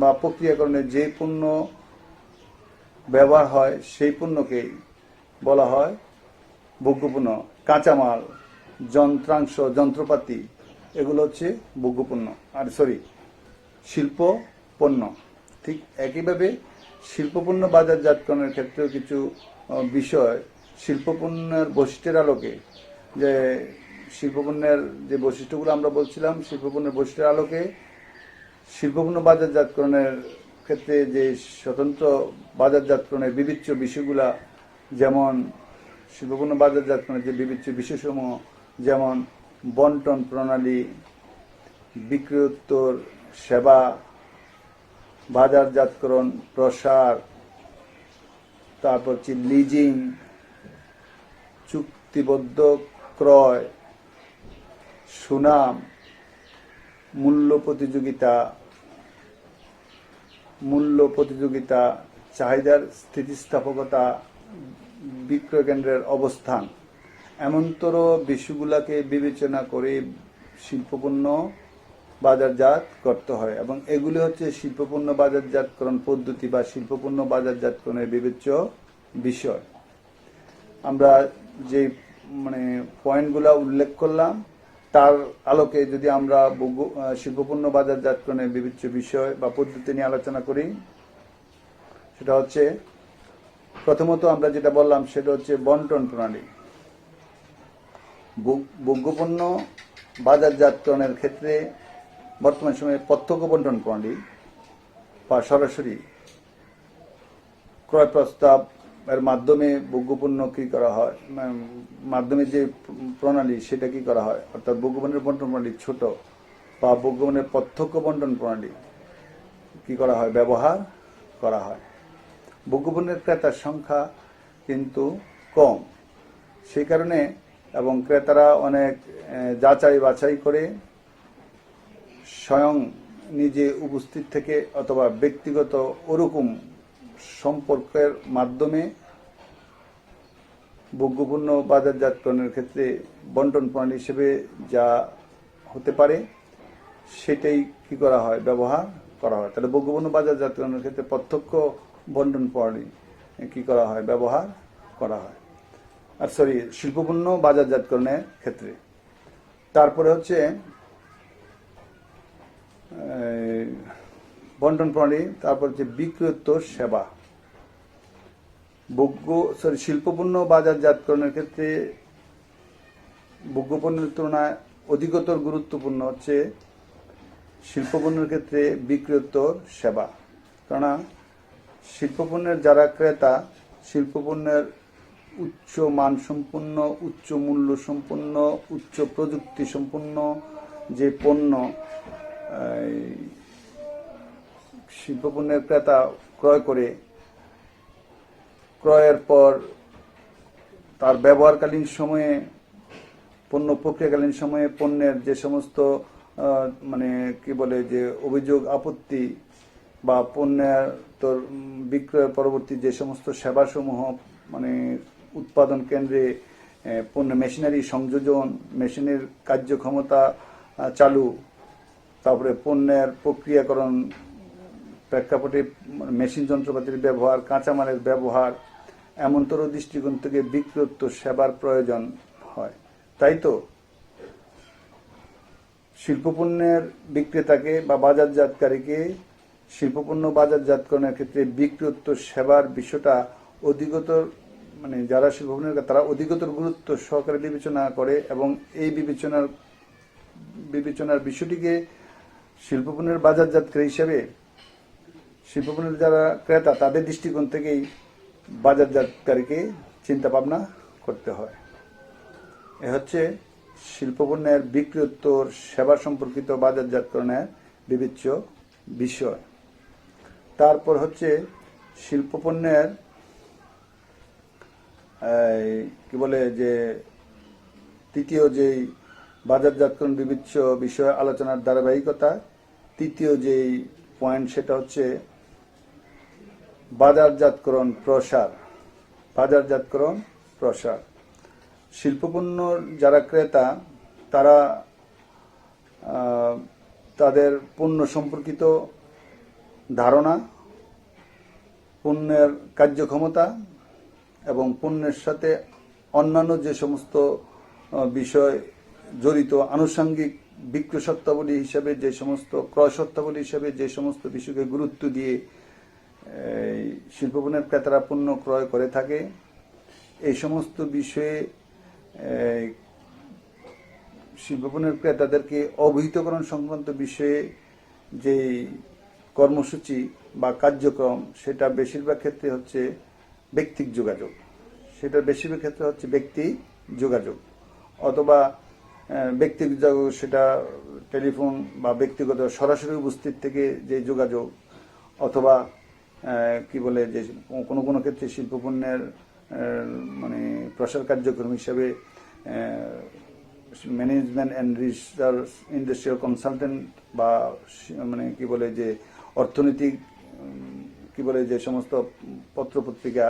বা প্রক্রিয়াকরণে যে পণ্য ব্যবহার হয় সেই পণ্যকেই বলা হয় ভোগ্যপণ্য। কাঁচামাল, যন্ত্রাংশ, যন্ত্রপাতি, এগুলো হচ্ছে ভোগ্যপণ্য শিল্প পণ্য। ঠিক একইভাবে শিল্পপণ্য বাজারজাতকরণের ক্ষেত্রেও কিছু বিষয় শিল্পপণ্যের বৈশিষ্ট্যের আলোকে, যে শিল্পপণ্যের যে বৈশিষ্ট্যগুলো আমরা বলছিলাম, শিল্পপণ্যের বৈশিষ্ট্যের আলোকে শিল্পপণ্য বাজারজাতকরণের ক্ষেত্রে যে স্বতন্ত্র বাজারজাতকরণের বিবেচ্য বিষয়গুলা, যেমন শিল্পপণ্য বাজারজাতকরণের যে বিবেচ্য বিষয়সমূহ, যেমন বন্টন প্রণালী, বিক্রয়োত্তর সেবা, বাজারজাতকরণ প্রসার, তারপর হচ্ছে লিজিং, চুক্তিবদ্ধ ক্রয়, সুনাম, মূল্য প্রতিযোগিতা, চাহিদার স্থিতিস্থাপকতা, বিক্রয় কেন্দ্রের অবস্থান, এমনতর বিষয়গুলোকে বিবেচনা করে শিল্পপণ্য বাজারজাত করতে হয়। এবং এগুলি হচ্ছে শিল্পপণ্য বাজারজাতকরণ পদ্ধতি বা শিল্পপণ্য বাজারজাতকরণের বিবেচ্য বিষয়। আমরা যে পয়েন্টগুলো উল্লেখ করলাম তার আলোকে যদি আমরা শিল্পপণ্য বাজারজাতকরণের বিবেচ্য বিষয় বা পদ্ধতি নিয়ে আলোচনা করি, সেটা হচ্ছে প্রথমত আমরা যেটা বললাম সেটা হচ্ছে বন্টন প্রণালী। ভোগ্যপণ্য বাজারজাতকরণের ক্ষেত্রে বর্তমান সময়ে প্রত্যক্ষ বন্টন প্রণালী বা সরাসরি ক্রয় প্রস্তাব এর মাধ্যমে ভোগ্যপণ্য কি করা হয়, মাধ্যমে যে প্রণালী সেটা কি করা হয়, অর্থাৎ ভোগ্যপণ্যের বন্টন প্রণালী ছোট বা ভোগ্যপণ্যের প্রত্যক্ষ বন্টন প্রণালী কি করা হয়, ব্যবহার করা হয়। ভোগ্যপণ্যের ক্রেতার সংখ্যা কিন্তু কম, সেই কারণে এবং ক্রেতারা অনেক যাচাই বাছাই করে স্বয়ং নিজে উপস্থিত থেকে অথবা ব্যক্তিগত ওরকম সম্পর্কের মাধ্যমে ভোগ্যপণ্য বাজারজাতকরণের ক্ষেত্রে বন্টন প্রণালী হিসেবে যা হতে পারে সেটাই কি করা হয়, ব্যবহার করা হয়। তাহলে ভোগ্যপণ্য বাজারজাতকরণের ক্ষেত্রে প্রত্যক্ষ বন্টন প্রণালী কি করা হয়, ব্যবহার করা হয়। আর শিল্পপণ্য বাজারজাতকরণের ক্ষেত্রে তারপরে হচ্ছে বন্টন প্রণালী, তারপর হচ্ছে বিক্রয়োত্তর সেবা। শিল্পপণ্য বাজারজাতকরণের ক্ষেত্রে ভোগ্যপণ্যের তুলনায় অধিকতর গুরুত্বপূর্ণ হচ্ছে শিল্পপণ্যের ক্ষেত্রে বিক্রয়োত্তর সেবা। কেননা শিল্পপণ্যের যারা ক্রেতা, শিল্পপণ্যের উচ্চ মানসম্পন্ন, উচ্চ মূল্য সম্পন্ন, উচ্চ প্রযুক্তি সম্পন্ন যে পণ্য শিল্পপণ্যের ক্রেতা ক্রয় করে, ক্রয়ের পর তার ব্যবহারকালীন সময়ে, পণ্য প্রক্রিয়াকালীন সময়ে পণ্যের যে সমস্ত কি বলে যে অভিযোগ আপত্তি বা পণ্যের বিক্রয় পরবর্তী যে সমস্ত সেবাসমূহ উৎপাদন কেন্দ্রে পণ্য মেশিনারি সংযোজন, মেশিনের কার্যক্ষমতা চালু, তারপরে পণ্যের প্রক্রিয়াকরণ, প্রেক্ষাপটে মেশিন যন্ত্রপাতির ব্যবহার, কাঁচামালের ব্যবহার, এমনতর দৃষ্টিকোণ থেকে বিক্রয়োত্তর সেবার প্রয়োজন হয়। তাই তো শিল্পপণ্যের বিক্রেতাকে বা বাজারজাতকারীকে শিল্পপণ্য বাজারজাতকরণের ক্ষেত্রে বিক্রয়োত্তর সেবার বিষয়টা অধিকতর, মানে যারা শিল্পপণ্যের তারা অধিকতর গুরুত্ব সহকারে বিবেচনা করে এবং এই বিবেচনার বিষয়টিকে শিল্পপণ্যের বাজারজাতকারী হিসেবে শিল্পপণ্যের যারা ক্রেতা তাদের দৃষ্টিকোণ থেকেই বাজারজাতকারীকে চিন্তা ভাবনা করতে হয়। এ হচ্ছে শিল্পপণ্যের বিক্রয়োত্তর সেবা সম্পর্কিত বাজারজাতকরণের বিবেচ্য বিষয়। তারপর হচ্ছে শিল্পপণ্যের কি বলে যে তৃতীয় যেই বাজারজাতকরণ বিবেচ্য বিষয় আলোচনার ধারাবাহিকতা, তৃতীয় যেই পয়েন্ট সেটা হচ্ছে বাজারজাতকরণ প্রসার। বাজারজাতকরণ প্রসার, শিল্পপণ্য যারা ক্রেতা তারা তাদের পণ্য সম্পর্কিত ধারণা, পণ্যের কার্যক্ষমতা এবং পণ্যের সাথে অন্যান্য যে সমস্ত বিষয় জড়িত আনুষঙ্গিক বিক্রয় শর্তাবলী হিসাবে যে সমস্ত ক্রয় শর্তাবলী হিসাবে যে সমস্ত বিষয়কে গুরুত্ব দিয়ে শিল্পপণ্যের ক্রেতারা পণ্য ক্রয় করে থাকে, এই সমস্ত বিষয়ে শিল্পপণ্যের ক্রেতাদেরকে অবহিতকরণ সংক্রান্ত বিষয়ে যে কর্মসূচি বা কার্যক্রম সেটা বেশিরভাগ ক্ষেত্রে হচ্ছে ব্যক্তিক যোগাযোগ, অথবা ব্যক্তিগত যোগাযোগ, সেটা টেলিফোন বা ব্যক্তিগত সরাসরি উপস্থিত থেকে যে যোগাযোগ, অথবা কি বলে যে কোনো ক্ষেত্রে শিল্পপণ্যের মানে প্রসার কার্যক্রম হিসাবে management and research industrial consultant বা মানে কি বলে যে অর্থনৈতিক কি বলে যে সমস্ত পত্রপত্রিকা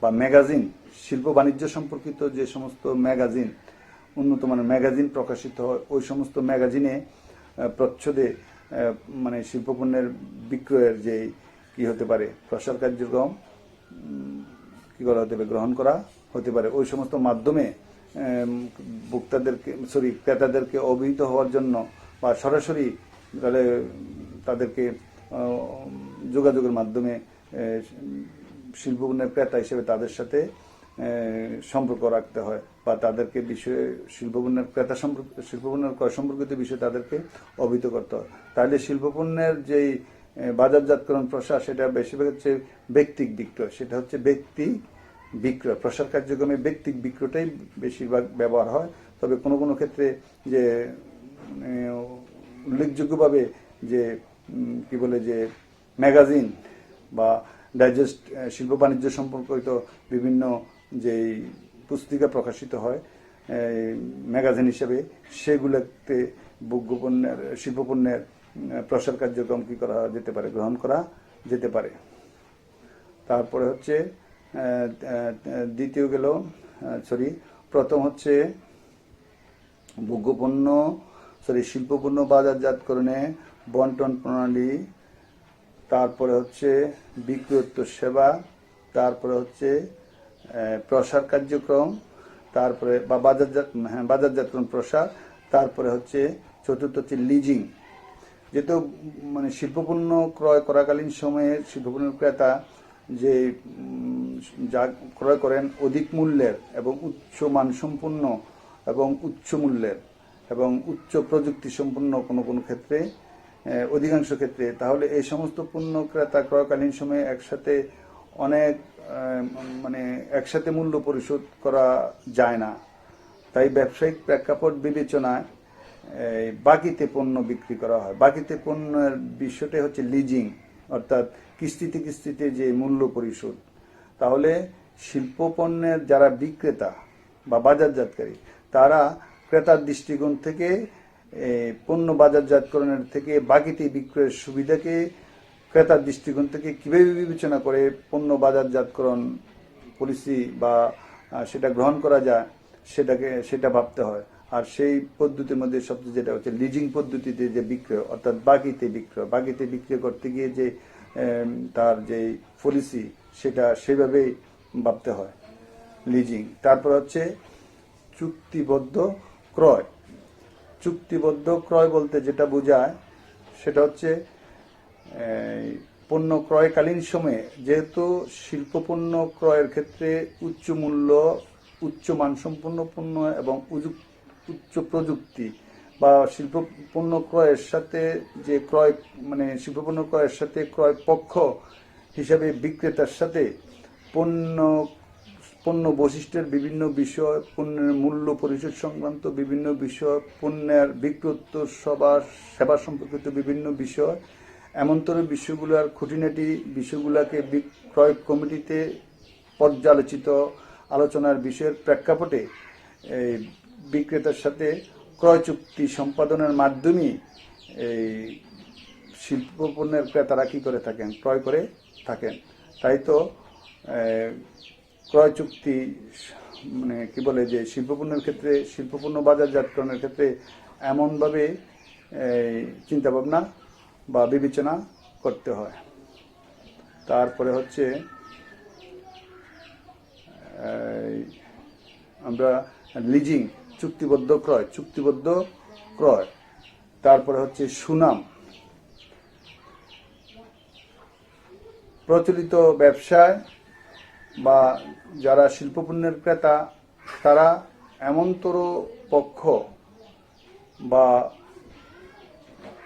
বা ম্যাগাজিন, শিল্প বাণিজ্য সম্পর্কিত যে সমস্ত ম্যাগাজিন, উন্নত মানের ম্যাগাজিন প্রকাশিত হয়, ওই সমস্ত ম্যাগাজিনে প্রচ্ছদে মানে শিল্পপণ্যের বিক্রয়ের যে কি হতে পারে প্রসার কার্যক্রম কি করা হতে পারে, গ্রহণ করা হতে পারে। ওই সমস্ত মাধ্যমে ক্রেতাদেরকে অবহিত হওয়ার জন্য বা সরাসরি তাদেরকে যোগাযোগের মাধ্যমে শিল্পপণ্যের ক্রেতা হিসেবে তাদের সাথে সম্পর্ক রাখতে হয় বা তাদেরকে বিষয়ে শিল্পপণ্যের ক্রয় সম্পর্কিত বিষয়ে তাদেরকে অবহিত করতে হয়। তাহলে শিল্পপণ্যের যেই বাজারজাতকরণ প্রসার সেটা বেশিরভাগ হচ্ছে ব্যক্তিক বিক্রয়, সেটা হচ্ছে ব্যক্তি বিক্রয়। প্রসার কার্যক্রমে ব্যক্তিক বিক্রয়টাই বেশিরভাগ ব্যবহার হয়। তবে কোনো ক্ষেত্রে যে উল্লেখযোগ্যভাবে যে কি বলে যে ম্যাগাজিন বা ডাইজেস্ট শিল্প বাণিজ্য সম্পর্কিত বিভিন্ন যেই পুস্তিকা প্রকাশিত হয় ম্যাগাজিন হিসেবে, সেগুলোতে শিল্পপণ্যের প্রসার কার্যক্রম কি করা যেতে পারে, গ্রহণ করা যেতে পারে। তারপরে হচ্ছে প্রথম হচ্ছে শিল্পপণ্য বাজারজাতকরণে বন্টন প্রণালী, তারপরে হচ্ছে বিক্রয়োত্তর সেবা, তারপরে হচ্ছে প্রসার কার্যক্রম, তারপরে বা বাজারজাতকরণ প্রসার, তারপরে হচ্ছে চতুর্থ হচ্ছে লিজিং। যেহেতু মানে শিল্পপণ্য ক্রয় করাকালীন সময়ে শিল্পপণ্যের ক্রেতা যে যা ক্রয় করেন অধিক মূল্যের এবং উচ্চ মানসম্পন্ন এবং উচ্চ মূল্যের এবং উচ্চ প্রযুক্তি সম্পন্ন কোনো ক্ষেত্রে, অধিকাংশ ক্ষেত্রে, তাহলে এই সমস্ত পণ্য ক্রেতা ক্রয়কালীন সময়ে একসাথে মূল্য পরিশোধ করা যায় না। তাই ব্যবসায়িক প্রেক্ষাপট বিবেচনায় বাকিতে পণ্য বিক্রি করা হয়। বাকিতে পণ্যের বিষয়টা হচ্ছে লিজিং, অর্থাৎ কিস্তিতে যে মূল্য পরিশোধ। তাহলে শিল্পপণ্যের যারা বিক্রেতা বা বাজারজাতকারী তারা ক্রেতার দৃষ্টিকোণ থেকে পণ্য বাজারজাতকরণের থেকে বাকিতে বিক্রয়ের সুবিধাকে ক্রেতার দৃষ্টিকোণ থেকে কিভাবে বিবেচনা করে পণ্য বাজারজাতকরণ পলিসি বা সেটা গ্রহণ করা যায় সেটা ভাবতে হয়। আর সেই পদ্ধতির মধ্যে সবচেয়ে যেটা হচ্ছে লিজিং পদ্ধতিতে যে বিক্রয়, অর্থাৎ বাকিতে বিক্রয় করতে গিয়ে যে তার যে পলিসি সেটা সেভাবেই ভাবতে হয় লিজিং। তারপর হচ্ছে চুক্তিবদ্ধ ক্রয়। চুক্তিবদ্ধ ক্রয় বলতে যেটা বোঝায় সেটা হচ্ছে পণ্য ক্রয়কালীন সময়ে, যেহেতু শিল্পপণ্য ক্রয়ের ক্ষেত্রে উচ্চ মূল্য, উচ্চ মানসম্পন্ন পণ্য এবং উচ্চ প্রযুক্তি বা শিল্পপণ্য ক্রয়ের সাথে যে শিল্পপণ্য ক্রয়ের সাথে ক্রয় পক্ষ হিসাবে বিক্রেতার সাথে পণ্য বৈশিষ্ট্যের বিভিন্ন বিষয়, পণ্যের মূল্য পরিশোধ সংক্রান্ত বিভিন্ন বিষয়, পণ্যের বিক্রয়োত্তর সেবা সম্পর্কিত বিভিন্ন বিষয়, এমনতর বিষয়গুলোর খুঁটিনাটি বিষয়গুলোকে বিক্রয় কমিটিতে পর্যালোচিত আলোচনার বিষয়ের প্রেক্ষাপটে এই বিক্রেতার সাথে ক্রয় চুক্তি সম্পাদনের মাধ্যমে এই শিল্পপণ্যের ক্রেতারা কি করে থাকেন, ক্রয় করে থাকেন। তাই তো ক্রয় চুক্তি কি বলে যে শিল্পপণ্যের ক্ষেত্রে, শিল্পপণ্য বাজারজাতকরণের ক্ষেত্রে এমনভাবে চিন্তাভাবনা বা বিবেচনা করতে হয়। তারপরে হচ্ছে আমরা লিজিং, চুক্তিবদ্ধ ক্রয়। তারপরে হচ্ছে সুনাম। প্রচলিত ব্যবসায় বা যারা শিল্পপণ্যের ক্রেতা তারা এমনতর পক্ষ বা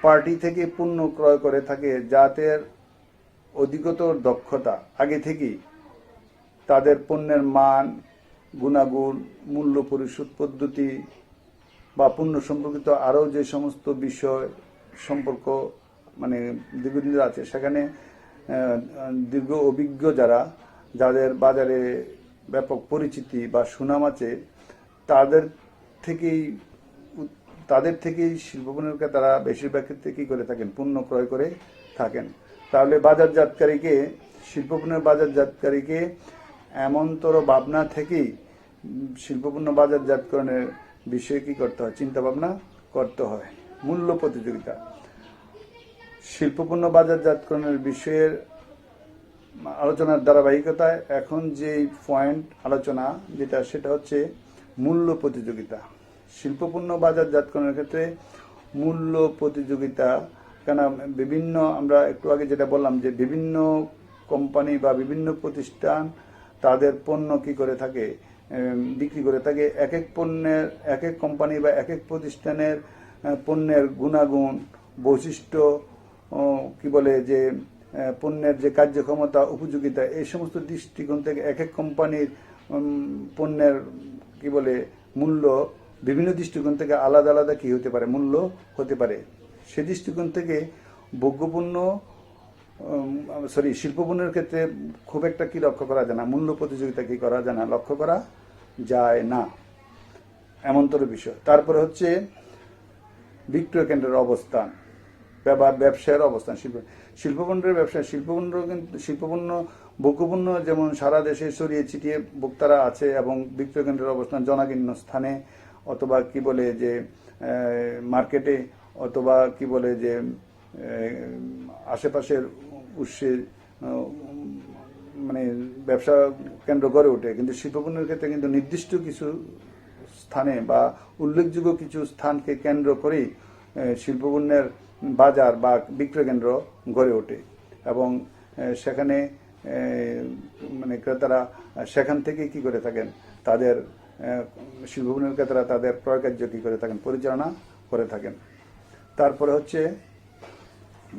পার্টি থেকে পণ্য ক্রয় করে থাকে যাদের অধিকতর দক্ষতা আগে থেকেই তাদের পণ্যের মান, গুণাগুণ, মূল্য পরিশোধ পদ্ধতি বা পণ্য সম্পর্কিত আরও যে সমস্ত বিষয় সম্পর্ক দীর্ঘদিন আছে, সেখানে দীর্ঘ অভিজ্ঞ যাদের বাজারে ব্যাপক পরিচিতি বা সুনাম আছে, তাদের থেকেই শিল্পপণ্যের তারা বেশিরভাগ ক্ষেত্রে কি করে থাকেন, পণ্য ক্রয় করে থাকেন। তাহলে শিল্পপণ্যের বাজারজাতকারীকে এমনতর ভাবনা থেকেই শিল্পপণ্য বাজারজাতকরণের বিষয়ে কি করতে হয়, চিন্তা ভাবনা করতে হয়। মূল্য প্রতিযোগিতা। শিল্পপণ্য বাজারজাতকরণের বিষয়ের আলোচনার ধারাবাহিকতায় এখন যে পয়েন্ট আলোচনা সেটা হচ্ছে মূল্য প্রতিযোগিতা। শিল্পপণ্য বাজারজাতকরণের ক্ষেত্রে মূল্য প্রতিযোগিতা, কেন বিভিন্ন, আমরা একটু আগে যেটা বললাম যে বিভিন্ন কোম্পানি বা বিভিন্ন প্রতিষ্ঠান তাদের পণ্য কি করে থাকে, বিক্রি করে থাকে। এক এক কোম্পানি বা এক এক প্রতিষ্ঠানের পণ্যের গুণাগুণ, বৈশিষ্ট্য, কি বলে যে পণ্যের যে কার্যক্ষমতা, উপযোগিতা, এই সমস্ত দৃষ্টিকোণ থেকে এক এক কোম্পানির পণ্যের কি বলে মূল্য বিভিন্ন দৃষ্টিকোণ থেকে আলাদা আলাদা কি হতে পারে, মূল্য হতে পারে। সে দৃষ্টিকোণ থেকে শিল্পপণ্যের ক্ষেত্রে খুব একটা কি লক্ষ্য করা যায় না, মূল্য প্রতিযোগিতা কি করা যায় না, লক্ষ্য করা যায় না, এমনতর বিষয়। তারপরে হচ্ছে বিক্রয় কেন্দ্রের অবস্থান, ব্যবসায়ের অবস্থান। শিল্পপণ্যের ব্যবসা, শিল্পপণ্য ভোগ্যপণ্য যেমন সারা দেশে ছড়িয়ে ছিটিয়ে ভোক্তারা আছে, এবং বিক্রয় কেন্দ্রের অবস্থান জনাকীর্ণ স্থানে, অথবা কি বলে যে মার্কেটে, অথবা কি বলে যে আশেপাশের উৎসে ব্যবসা কেন্দ্র গড়ে ওঠে। কিন্তু শিল্পপণ্যের ক্ষেত্রে কিন্তু নির্দিষ্ট কিছু স্থানে বা উল্লেখযোগ্য কিছু স্থানকে কেন্দ্র করেই শিল্পপণ্যের বাজার বা বিক্রয় কেন্দ্র গড়ে ওঠে, এবং সেখানে ক্রেতারা সেখান থেকে কি করে থাকেন, তাদের শিল্পপণ্যের ক্রেতারা তাদের ক্রয় কার্য কি করে থাকেন, পরিচালনা করে থাকেন। তারপরে হচ্ছে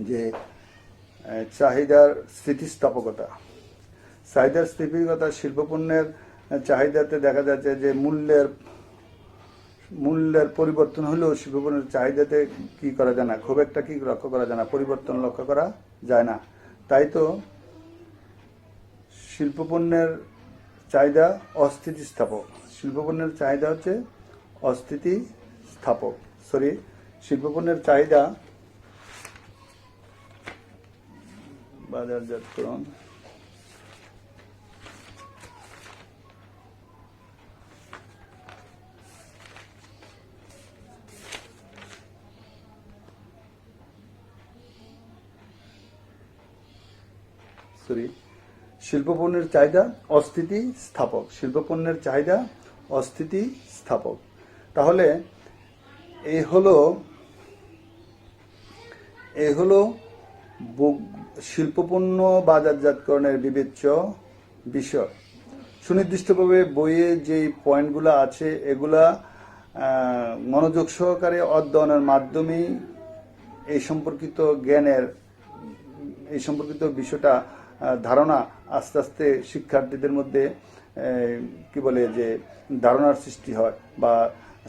যে চাহিদার স্থিতিস্থাপকতা। শিল্পপণ্যের চাহিদাতে দেখা যাচ্ছে যে মূল্যের পরিবর্তন হলেও শিল্পপণ্যের চাহিদাতে কি করা যায় না, খুব একটা কি লক্ষ্য করা যায় না, পরিবর্তন লক্ষ্য করা যায় না। তাই তো শিল্পপণ্যের চাহিদা অস্থিতিস্থাপক। শিল্পপণ্যের চাহিদা হচ্ছে অস্থিতিস্থাপক। শিল্পপণ্যের চাহিদা বাজারজাতকরণ শিল্পপণ্যের চাহিদা অস্থিতি স্থাপক। শিল্পপণ্যের চাহিদা অস্থিতি স্থাপক। তাহলে এই হলো শিল্পপণ্য বাজারজাতকরণের বিবেচ্য বিষয়। সুনির্দিষ্টভাবে বইয়ে যেই পয়েন্টগুলো আছে এগুলা মনোযোগ সহকারে অধ্যয়নের মাধ্যমে এই সম্পর্কিত বিষয়টা ধারণা আস্তে আস্তে শিক্ষার্থীদের মধ্যে যে ধারণার সৃষ্টি হয় বা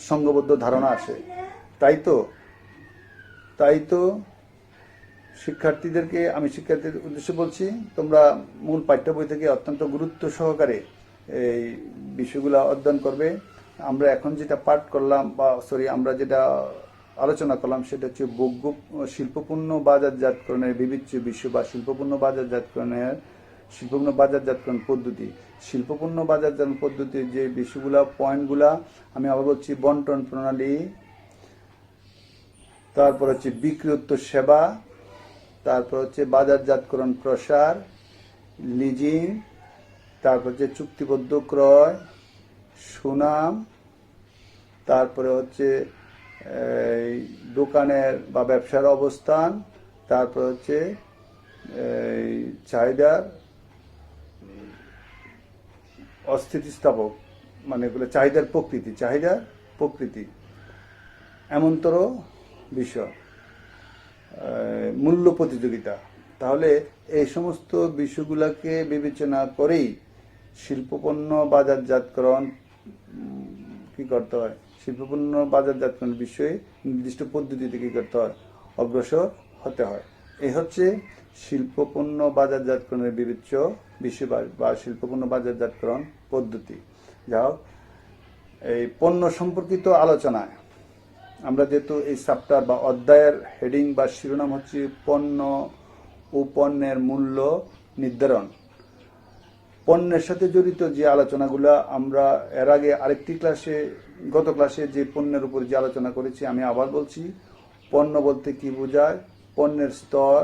সংঘবদ্ধ ধারণা আসে। তাই তো শিক্ষার্থীদের উদ্দেশ্যে বলছি, তোমরা মূল পাঠ্য বই থেকে অত্যন্ত গুরুত্ব সহকারে এই বিষয়গুলো অধ্যয়ন করবে। আমরা এখন যেটা পাঠ করলাম আমরা যেটা আলোচনা করলাম সেটা হচ্ছে শিল্পপণ্য বাজারজাতকরণের বিবিচ্য বিষয় বা শিল্পপণ্য বাজারজাতকরণ পদ্ধতি। শিল্পপণ্য বাজারজাতকরণ পদ্ধতির যে বিষয়গুলা পয়েন্টগুলা আমি আবার বলছি: বন্টন প্রণালী, তারপর হচ্ছে বিক্রয়োত্ত সেবা, তারপর হচ্ছে বাজারজাতকরণ প্রসার, লিজিং, তারপর হচ্ছে চুক্তিবদ্ধ ক্রয়, সুনাম, তারপরে হচ্ছে দোকানের বা ব্যবসার অবস্থান, তারপর হচ্ছে চাহিদার অস্থিতিস্থাপক, মানে এগুলো চাহিদার প্রকৃতি, এমনতর বিষয়, মূল্য প্রতিযোগিতা। তাহলে এই সমস্ত বিষয়গুলোকে বিবেচনা করেই শিল্পপণ্য বাজারজাতকরণ কি করতে হয়, শিল্পপণ্য বাজারজাতকরণ বিষয়ে নির্দিষ্ট পদ্ধতিতে কি করতে হয়, অগ্রসর হতে হয়। এই হচ্ছে শিল্পপণ্য বাজারজাতকরণের বিবেচ্য বিষয় বা শিল্পপণ্য বাজারজাতকরণ পদ্ধতি। যাই হোক, এই পণ্য সম্পর্কিত আলোচনায় আমরা যেহেতু এই চ্যাপ্টার বা অধ্যায়ের হেডিং বা শিরোনাম হচ্ছে পণ্য ও পণ্যের মূল্য নির্ধারণ। পণ্যের সাথে জড়িত যে আলোচনাগুলো আমরা এর আগে গত ক্লাসে যে পণ্যের উপর যে আলোচনা করেছি, আমি আবার বলছি, পণ্য বলতে কি বোঝায়, পণ্যের স্তর,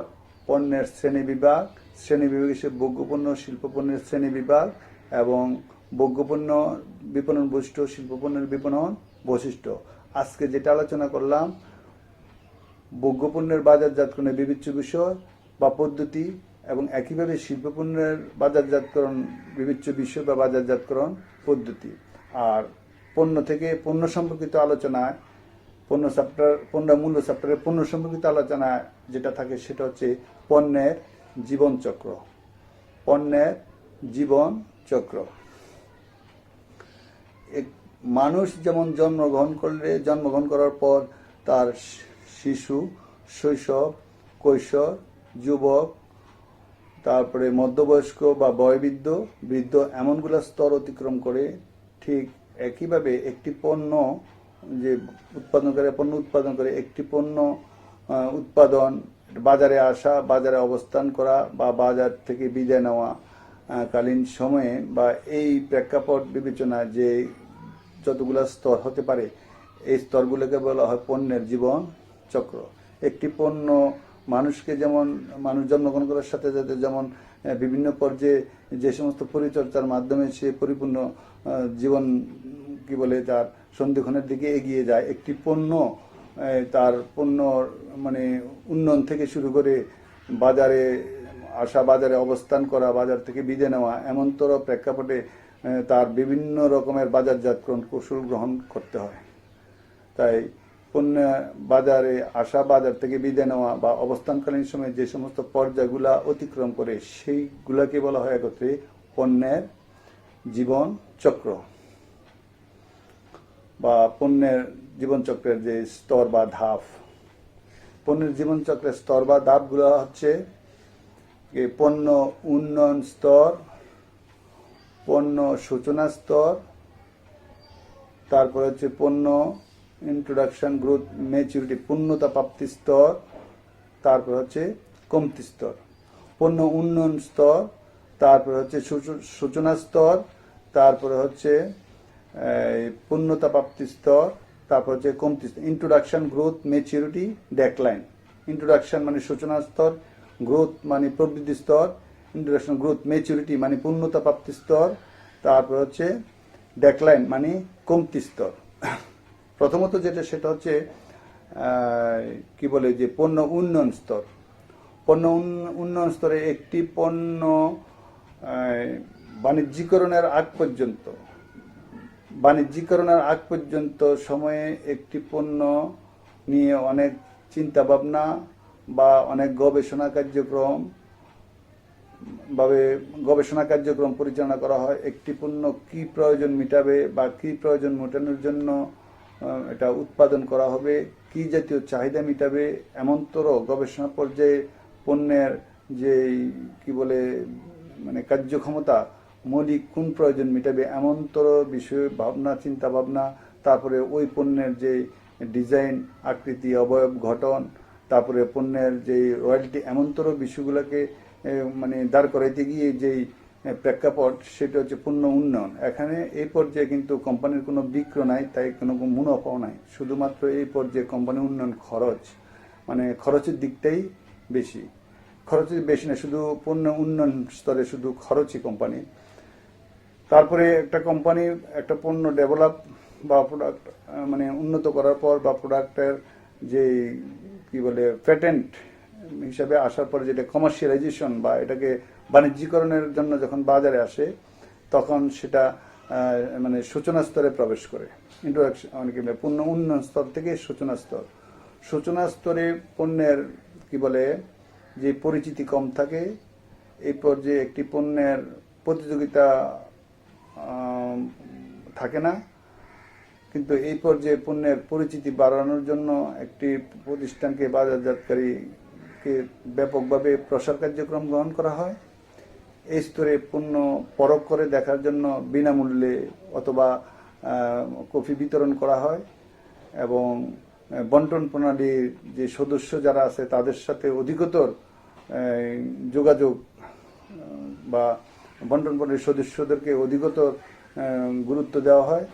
পণ্যের শ্রেণীবিভাগ হিসেবে ভোগ্যপণ্য, শিল্পপণ্যের শ্রেণীবিভাগ এবং ভোগ্যপণ্য বিপণন বৈশিষ্ট্য, শিল্পপণ্যের বিপণন বৈশিষ্ট্য। আজকে যেটা আলোচনা করলাম, ভোগ্যপণ্যের বাজারজাতকরণের বিবেচ্য বিষয় বা পদ্ধতি এবং একইভাবে শিল্পপণ্যের বাজারজাতকরণ বিবেচ্য বিষয় বা বাজারজাতকরণ পদ্ধতি। আর পণ্য সম্পর্কিত আলোচনায় পণ্য মূল্য চ্যাপ্টারের পণ্য সম্পর্কিত আলোচনায় যেটা থাকে সেটা হচ্ছে পণ্যের জীবনচক্র। মানুষ যেমন জন্মগ্রহণ করার পর তার শিশু, শৈশব, কৈশোর, যুবক, তারপরে মধ্যবয়স্ক বা বৃদ্ধ এমনগুলা স্তর অতিক্রম করে, ঠিক একইভাবে একটি পণ্য উৎপাদন করে একটি পণ্য উৎপাদন, বাজারে আসা, বাজারে অবস্থান করা বা বাজার থেকে বিদায় নেওয়া কালীন সময়ে বা এই প্রেক্ষাপট বিবেচনায় যে যতগুলা স্তর হতে পারে, এই স্তরগুলোকে বলা হয় পণ্যের জীবন চক্র। একটি পণ্য মানুষ জন্মগ্রহণ করার সাথে সাথে যেমন বিভিন্ন পর্যায়ে যে সমস্ত পরিচর্যার মাধ্যমে সে পরিপূর্ণ জীবন তার সন্ধিক্ষণের দিকে এগিয়ে যায়, একটি পণ্য তার উন্নয়ন থেকে শুরু করে বাজারে আসা, বাজারে অবস্থান করা, বাজার থেকে বিদায় নেওয়া, এমনতর প্রেক্ষাপটে তার বিভিন্ন রকমের বাজারজাতকরণ কৌশল গ্রহণ করতে হয়। তাই পণ্য বাজারে আসা, বাজার থেকে বিদায় নেওয়া বা অবস্থানকালীন সময়ে যে সমস্ত পর্যায়গুলা অতিক্রম করে সেইগুলাকে বলা হয় একত্রে পণ্যের জীবন চক্র বা পণ্যের জীবনচক্রের যে স্তর বা ধাপ। পণ্যের জীবনচক্রের স্তর বা ধাপগুলো হচ্ছে পণ্য উন্নয়ন স্তর, পণ্য সূচনা স্তর, তারপরে হচ্ছে পণ্য ইন্ট্রোডাকশন, গ্রোথ, ম্যাচুরিটি, পূর্ণতা প্রাপ্তি স্তর, তারপর হচ্ছে কমতি স্তর। পণ্য উন্নয়ন স্তর, তারপরে হচ্ছে সূচনা স্তর, তারপরে হচ্ছে পূর্ণতা প্রাপ্তি স্তর, তারপর হচ্ছে কমতি স্তর। Introduction, growth, maturity, decline. Introduction মানে সূচনা স্তর, গ্রোথ মানে প্রবৃদ্ধি স্তর, ইন্ট্রোডাকশন, গ্রোথ, ম্যাচুরিটি মানে পূর্ণতা প্রাপ্তি স্তর, তারপর হচ্ছে ডেক্লাইন মানে কমতি স্তর। প্রথমত যেটা সেটা হচ্ছে কি বলে যে পণ্য উন্নয়ন স্তর। পণ্য উন্নয়ন স্তরে একটি পণ্য বাণিজ্যিকরণের আগ পর্যন্ত সময়ে একটি পণ্য নিয়ে অনেক চিন্তা ভাবনা বা অনেক গবেষণা কার্যক্রম পরিচালনা করা হয়। একটি পণ্য কি প্রয়োজন মিটাবে বা কি প্রয়োজন মেটানোর জন্য এটা উৎপাদন করা হবে, কি জাতীয় চাহিদা মিটাবে, এমনতর গবেষণা পর্যায়ে পণ্যের যে কি বলে মানে কার্যক্ষমতা, মৌলিক কোন প্রয়োজন মিটাবে এমনতর বিষয়ে চিন্তা ভাবনা, তারপরে ওই পণ্যের যে ডিজাইন, আকৃতি, অবয়ব গঠন, তারপরে পণ্যের যে রয়্যালটি, এমনতর বিষয়গুলোকে মানে দাঁড় করাইতে গিয়ে যেই প্রেক্ষাপট, সেটা হচ্ছে পণ্য উন্নয়ন। এখানে এই পর্যায়ে কিন্তু কোম্পানির কোনো বিক্রয় নাই, তাই কোনো মুনাফাও নাই। শুধুমাত্র এই পর্যায়ে কোম্পানি উন্নয়ন খরচ, মানে খরচের দিকটাই বেশি। খরচের বেশি না, শুধু পণ্য উন্নয়ন স্তরে শুধু খরচই কোম্পানি। তারপরে একটা কোম্পানি একটা পণ্য ডেভেলপ বা প্রোডাক্ট মানে উন্নত করার পর বা প্রোডাক্টের যে কি বলে প্যাটেন্ট হিসাবে আসার পরে যেটা কমার্শিয়ালাইজেশন বা এটাকে বাণিজ্যিকরণের জন্য যখন বাজারে আসে, তখন সেটা মানে সূচনা স্তরে প্রবেশ করে। ইন্ট্রোডাকশন অনেকে পণ্য উন্নয়ন স্তর থেকে সূচনা স্তরে পণ্যের কি বলে যে পরিচিতি কম থাকে। এই পর্যায়ে একটি পণ্যের প্রতিযোগিতা থাকে না, কিন্তু এই পর্যায়ে পণ্যের পরিচিতি বাড়ানোর জন্য একটি প্রতিষ্ঠানকে বাজারজাতকারীকে ব্যাপকভাবে প্রসার কার্যক্রম গ্রহণ করা হয়। এই স্তরে পণ্য পরখ করে দেখার জন্য বিনামূল্যে অথবা কফি বিতরণ করা হয়, এবং বন্টন প্রণালীর যে সদস্য যারা আছে তাদের সাথে অধিকতর যোগাযোগ বা বন্টন প্রণালীর সদস্যদেরকে অধিকতর গুরুত্ব দেওয়া হয়,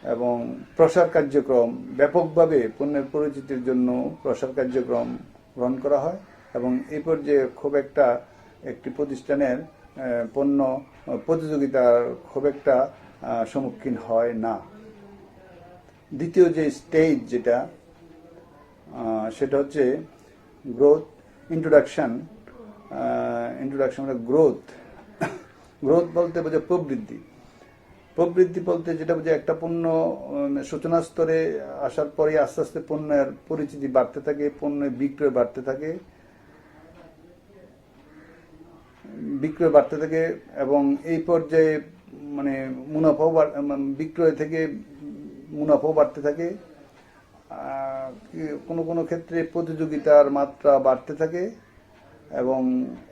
এবং প্রসার কার্যক্রম ব্যাপকভাবে পণ্যের পরিচিতির জন্য প্রসার কার্যক্রম গ্রহণ করা হয়। এবং এই পর্যায়ে খুব একটা একটি প্রতিষ্ঠানের পণ্য প্রতিযোগিতার খুব একটা সম্মুখীন হয় না। দ্বিতীয় যে স্টেজ যেটা সেটা হচ্ছে গ্রোথ। ইন্ট্রোডাকশন মানে গ্রোথ বলতে বোঝায় প্রবৃদ্ধি বলতে যেটা বোঝায় একটা পণ্য সূচনা স্তরে আসার পরে আস্তে আস্তে পণ্যের পরিচিতি বাড়তে থাকে, পণ্যের বিক্রয় বাড়তে থাকে, এবং এই পর্যায়ে মানে বিক্রয় থেকে মুনাফাও বাড়তে থাকে। কোনো ক্ষেত্রে প্রতিযোগিতার মাত্রা বাড়তে থাকে, এবং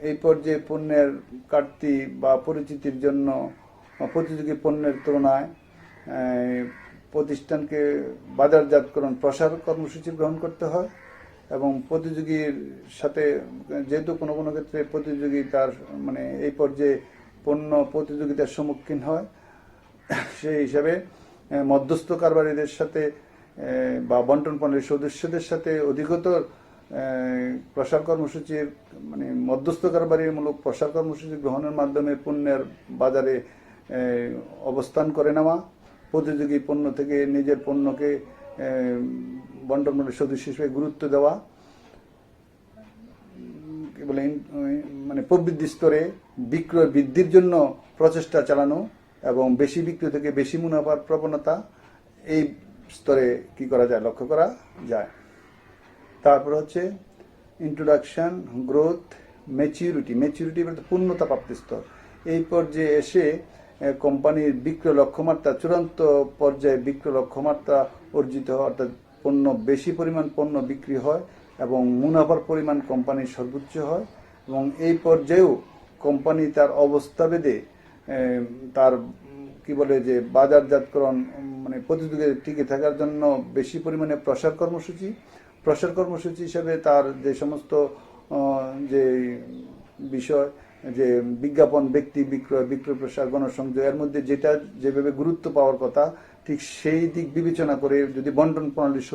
এই পর্যায়ে পণ্যের ঘাটতি বা পরিচিতির জন্য প্রতিযোগী পণ্যের তুলনায় প্রতিষ্ঠানকে বাজারজাতকরণ প্রসার কর্মসূচি গ্রহণ করতে হয়। এবং প্রতিযোগীর সাথে যেহেতু কোনো ক্ষেত্রে প্রতিযোগিতার মানে এই পর্যায়ে পণ্য প্রতিযোগিতার সম্মুখীন হয়, সেই হিসাবে মধ্যস্থ কারবারিদের সাথে বা বন্টন প্রণালীর সদস্যদের সাথে অধিকতর প্রসার কর্মসূচির মানে মধ্যস্থ কারবারিমূলক প্রসার কর্মসূচি গ্রহণের মাধ্যমে পণ্যের বাজারে অবস্থান করে নেওয়া, প্রতিযোগী পণ্য থেকে নিজের পণ্যকে বন্টন প্রণালীর সদস্য হিসেবে গুরুত্ব দেওয়া, মানে প্রবৃদ্ধি স্তরে বিক্রয় বৃদ্ধির জন্য প্রচেষ্টা চালানো, এবং বেশি বিক্রয় থেকে বেশি মুনাফার প্রবণতা এই স্তরে কি করা যায়, লক্ষ্য করা যায়। তারপর হচ্ছে ইন্ট্রোডাকশন, গ্রোথ, ম্যাচুরিটি বলতে পূর্ণতা প্রাপ্তি স্তর। এই পর্যায়ে এসে কোম্পানির বিক্রয় লক্ষ্যমাত্রা চূড়ান্ত পর্যায়ে বিক্রয় লক্ষ্যমাত্রা অর্জিত হয়, অর্থাৎ বেশি পরিমাণ পণ্য বিক্রি হয় এবং মুনাফার পরিমাণ কোম্পানির সর্বোচ্চ হয়। এবং এই পর্যায়েও কোম্পানি তার অবস্থা ভেদে তার কি বলে যে বাজারজাতকরণ মানে প্রতিযোগিতায় টিকে থাকার জন্য বেশি পরিমাণে প্রসার কর্মসূচি হিসেবে তার যে সমস্ত যে বিষয় যে বিজ্ঞাপন, ব্যক্তি বিক্রয় প্রসার, গণসংযোগ, এর মধ্যে যেটা যেভাবে গুরুত্ব পাওয়ার কথা ঠিক সেই দিক বিবেচনা করে যদি বন্টন প্রণালীর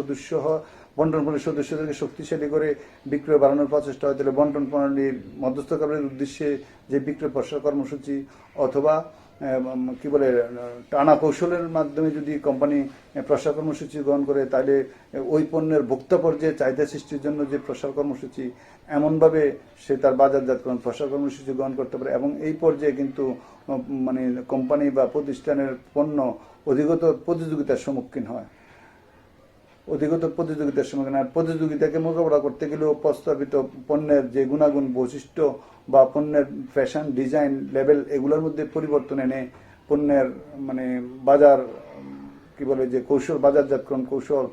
বন্টন প্রণালীর সদস্যদেরকে শক্তিশালী করে বিক্রয় বাড়ানোর প্রচেষ্টা হয়, তাহলে বন্টন প্রণালীর মধ্যস্থকারের উদ্দেশ্যে যে বিক্রয় প্রসার কর্মসূচি অথবা কি বলে টানা কৌশলের মাধ্যমে যদি কোম্পানি প্রসার কর্মসূচি গ্রহণ করে, তাহলে ওই পণ্যের ভোক্তা পর্যায়ে চাহিদা সৃষ্টির জন্য যে প্রসার কর্মসূচি, এমনভাবে সে তার বাজারজাতকরণ প্রসার কর্মসূচি গ্রহণ করতে পারে। এবং এই পর্যায়ে কিন্তু মানে কোম্পানি বা প্রতিষ্ঠানের পণ্য অধিকতর প্রতিযোগিতার সম্মুখীন হয়, অধিকতর প্রতিযোগিতার সম্মুখীন। আর প্রতিযোগিতাকে মোকাবেলা করতে গেলেও প্রস্তাবিত পণ্যের যে গুণাগুণ, বৈশিষ্ট্য বা পণ্যের ফ্যাশন, ডিজাইন, লেভেল, এগুলোর মধ্যে পরিবর্তন এনে পণ্যের মানে বাজার কি বলে যে কৌশল, বাজারজাতকরণ কৌশল,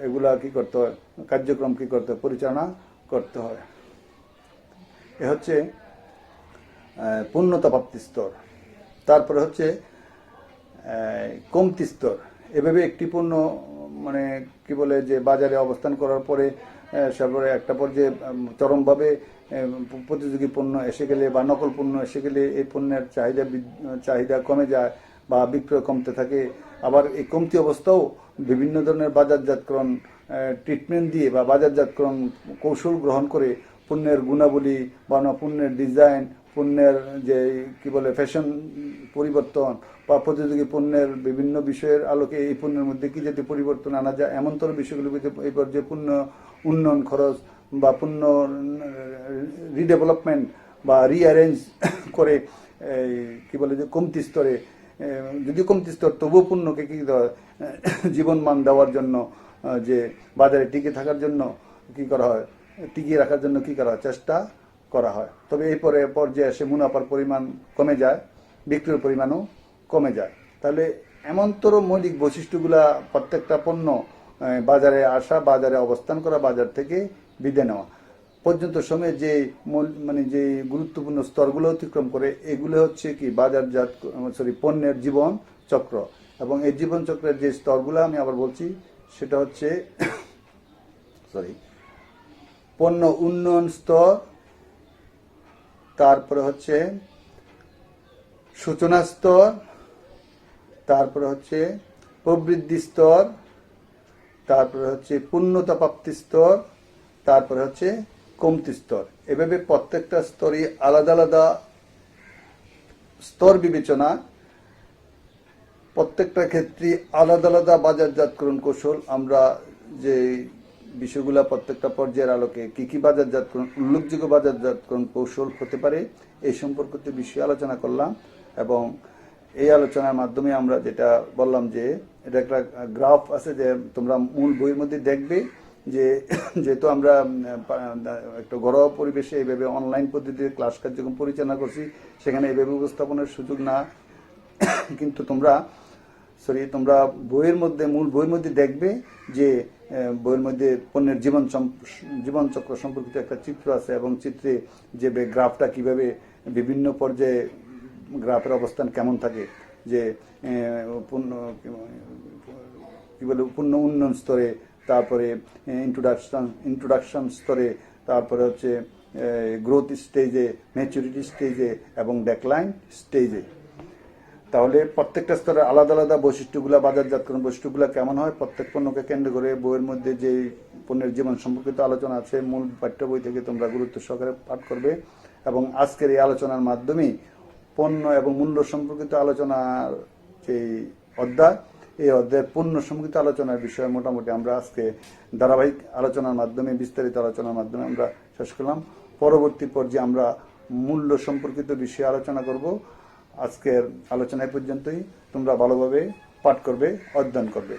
এগুলা কি করতে হয়, কার্যক্রম কি করতে হয়, পরিচালনা করতে হয়। এ হচ্ছে পূর্ণতা প্রাপ্তি স্তর। তারপরে হচ্ছে কমতি স্তর। এভাবে একটি পণ্য মানে কি বলে যে বাজারে অবস্থান করার পরে তারপরে একটা পর্যায়ে চরমভাবে প্রতিযোগী পণ্য এসে গেলে বা নকল পণ্য এসে গেলে এই পণ্যের চাহিদা কমে যায় বা বিক্রয় কমতে থাকে। আবার এই কমতি অবস্থাও বিভিন্ন ধরনের বাজারজাতকরণ ট্রিটমেন্ট দিয়ে বা বাজারজাতকরণ কৌশল গ্রহণ করে পণ্যের গুণাবলী বা পণ্যের ডিজাইন, পণ্যের যে কি বলে ফ্যাশন পরিবর্তন বা প্রতিযোগী পণ্যের বিভিন্ন বিষয়ের আলোকে এই পণ্যের মধ্যে কি যাতে পরিবর্তন আনা যায়, এমনতর বিষয়গুলিকে এই পর্যায়ে পণ্য উন্নয়ন খরচ বা পণ্য রিডেভেলপমেন্ট বা রিঅ্যারেঞ্জ করে কি বলে যে কমতি স্তরে, যদি কমতি স্তর তবুও পণ্যকে কি জীবনমান দেওয়ার জন্য, যে বাজারে টিকে থাকার জন্য কি করা হয়, টিকিয়ে রাখার জন্য কি করা হয়, চেষ্টা করা হয়। তবে এই পর্যায়ে এসে মুনাফার পরিমাণ কমে যায়, বিক্রির পরিমাণও কমে যায়। তাহলে এমনতর মৌলিক বৈশিষ্ট্যগুলা প্রত্যেকটা পণ্য বাজারে আসা, বাজারে অবস্থান করা, বাজার থেকে বিদায় নেওয়া পর্যন্ত সময়ে যে মানে যে গুরুত্বপূর্ণ স্তরগুলো অতিক্রম করে, এগুলো হচ্ছে কি পণ্যের জীবন চক্র। এবং এই জীবন চক্রের যে স্তরগুলো আমি আবার বলছি, সেটা হচ্ছে পণ্য উন্নয়ন স্তর, তারপরে হচ্ছে সূচনা স্তর, তারপরে হচ্ছে প্রবৃদ্ধি স্তর, তারপরে হচ্ছে পূর্ণতা প্রাপ্তি স্তর, তারপরে হচ্ছে কমতি স্তর। এভাবে প্রত্যেকটা স্তরই আলাদা আলাদা স্তর বিবেচনা, প্রত্যেকটা ক্ষেত্রে আলাদা আলাদা বাজারজাতকরণ কৌশল। আমরা যে বিষয়গুলা প্রত্যেকটা পর্যায়ের আলোকে কি কি বাজারজাতকরণ, উল্লেখযোগ্য বাজারজাতকরণ কৌশল হতে পারে, এই সম্পর্কিত বিষয়ে আলোচনা করলাম। এবং এই আলোচনার মাধ্যমে আমরা যেটা বললাম যে এটা একটা গ্রাফ আছে, যে তোমরা মূল বইয়ের মধ্যে দেখবে যে যেহেতু আমরা একটা ঘরোয়া পরিবেশে এইভাবে অনলাইন পদ্ধতিতে ক্লাস কার্যক্রম পরিচালনা করছি, সেখানে এইভাবে উপস্থাপনের সুযোগ না, কিন্তু তোমরা মূল বইয়ের মধ্যে দেখবে যে বইয়ের মধ্যে পণ্যের জীবন চক্র সম্পর্কিত একটা চিত্র আছে, এবং চিত্রে যে গ্রাফটা কিভাবে বিভিন্ন পর্যায়ে গ্রাফের অবস্থান কেমন থাকে, যে পণ্য উন্নয়ন স্তরে, তারপরে ইন্ট্রোডাকশন স্তরে, তারপরে হচ্ছে গ্রোথ স্টেজে, ম্যাচুরিটি স্টেজে এবং ডেক্লাইন স্টেজে। তাহলে প্রত্যেকটা স্তরে আলাদা আলাদা বৈশিষ্ট্যগুলা, বাজারজাতকরণ বৈশিষ্ট্যগুলা কেমন হয়, প্রত্যেক পণ্যকে কেন্দ্র করে বইয়ের মধ্যে যে পণ্যের জীবন সম্পর্কিত আলোচনা আছে, মূল পাঠ্য বই থেকে তোমরা গুরুত্ব সহকারে পাঠ করবে। এবং আজকের এই আলোচনার মাধ্যমে পণ্য এবং মূল্য সম্পর্কিত আলোচনার যে অধ্যায়, এই অধ্যায়ের পণ্য সম্পর্কিত আলোচনার বিষয়ে মোটামুটি আমরা আজকে ধারাবাহিক আলোচনার মাধ্যমে, বিস্তারিত আলোচনার মাধ্যমে আমরা শেষ করলাম। পরবর্তী পর্যায়ে আমরা মূল্য সম্পর্কিত বিষয়ে আলোচনা করব। আজকের আলোচনা পর্যন্তই। তোমরা ভালোভাবে পাঠ করবে, অধ্যয়ন করবে।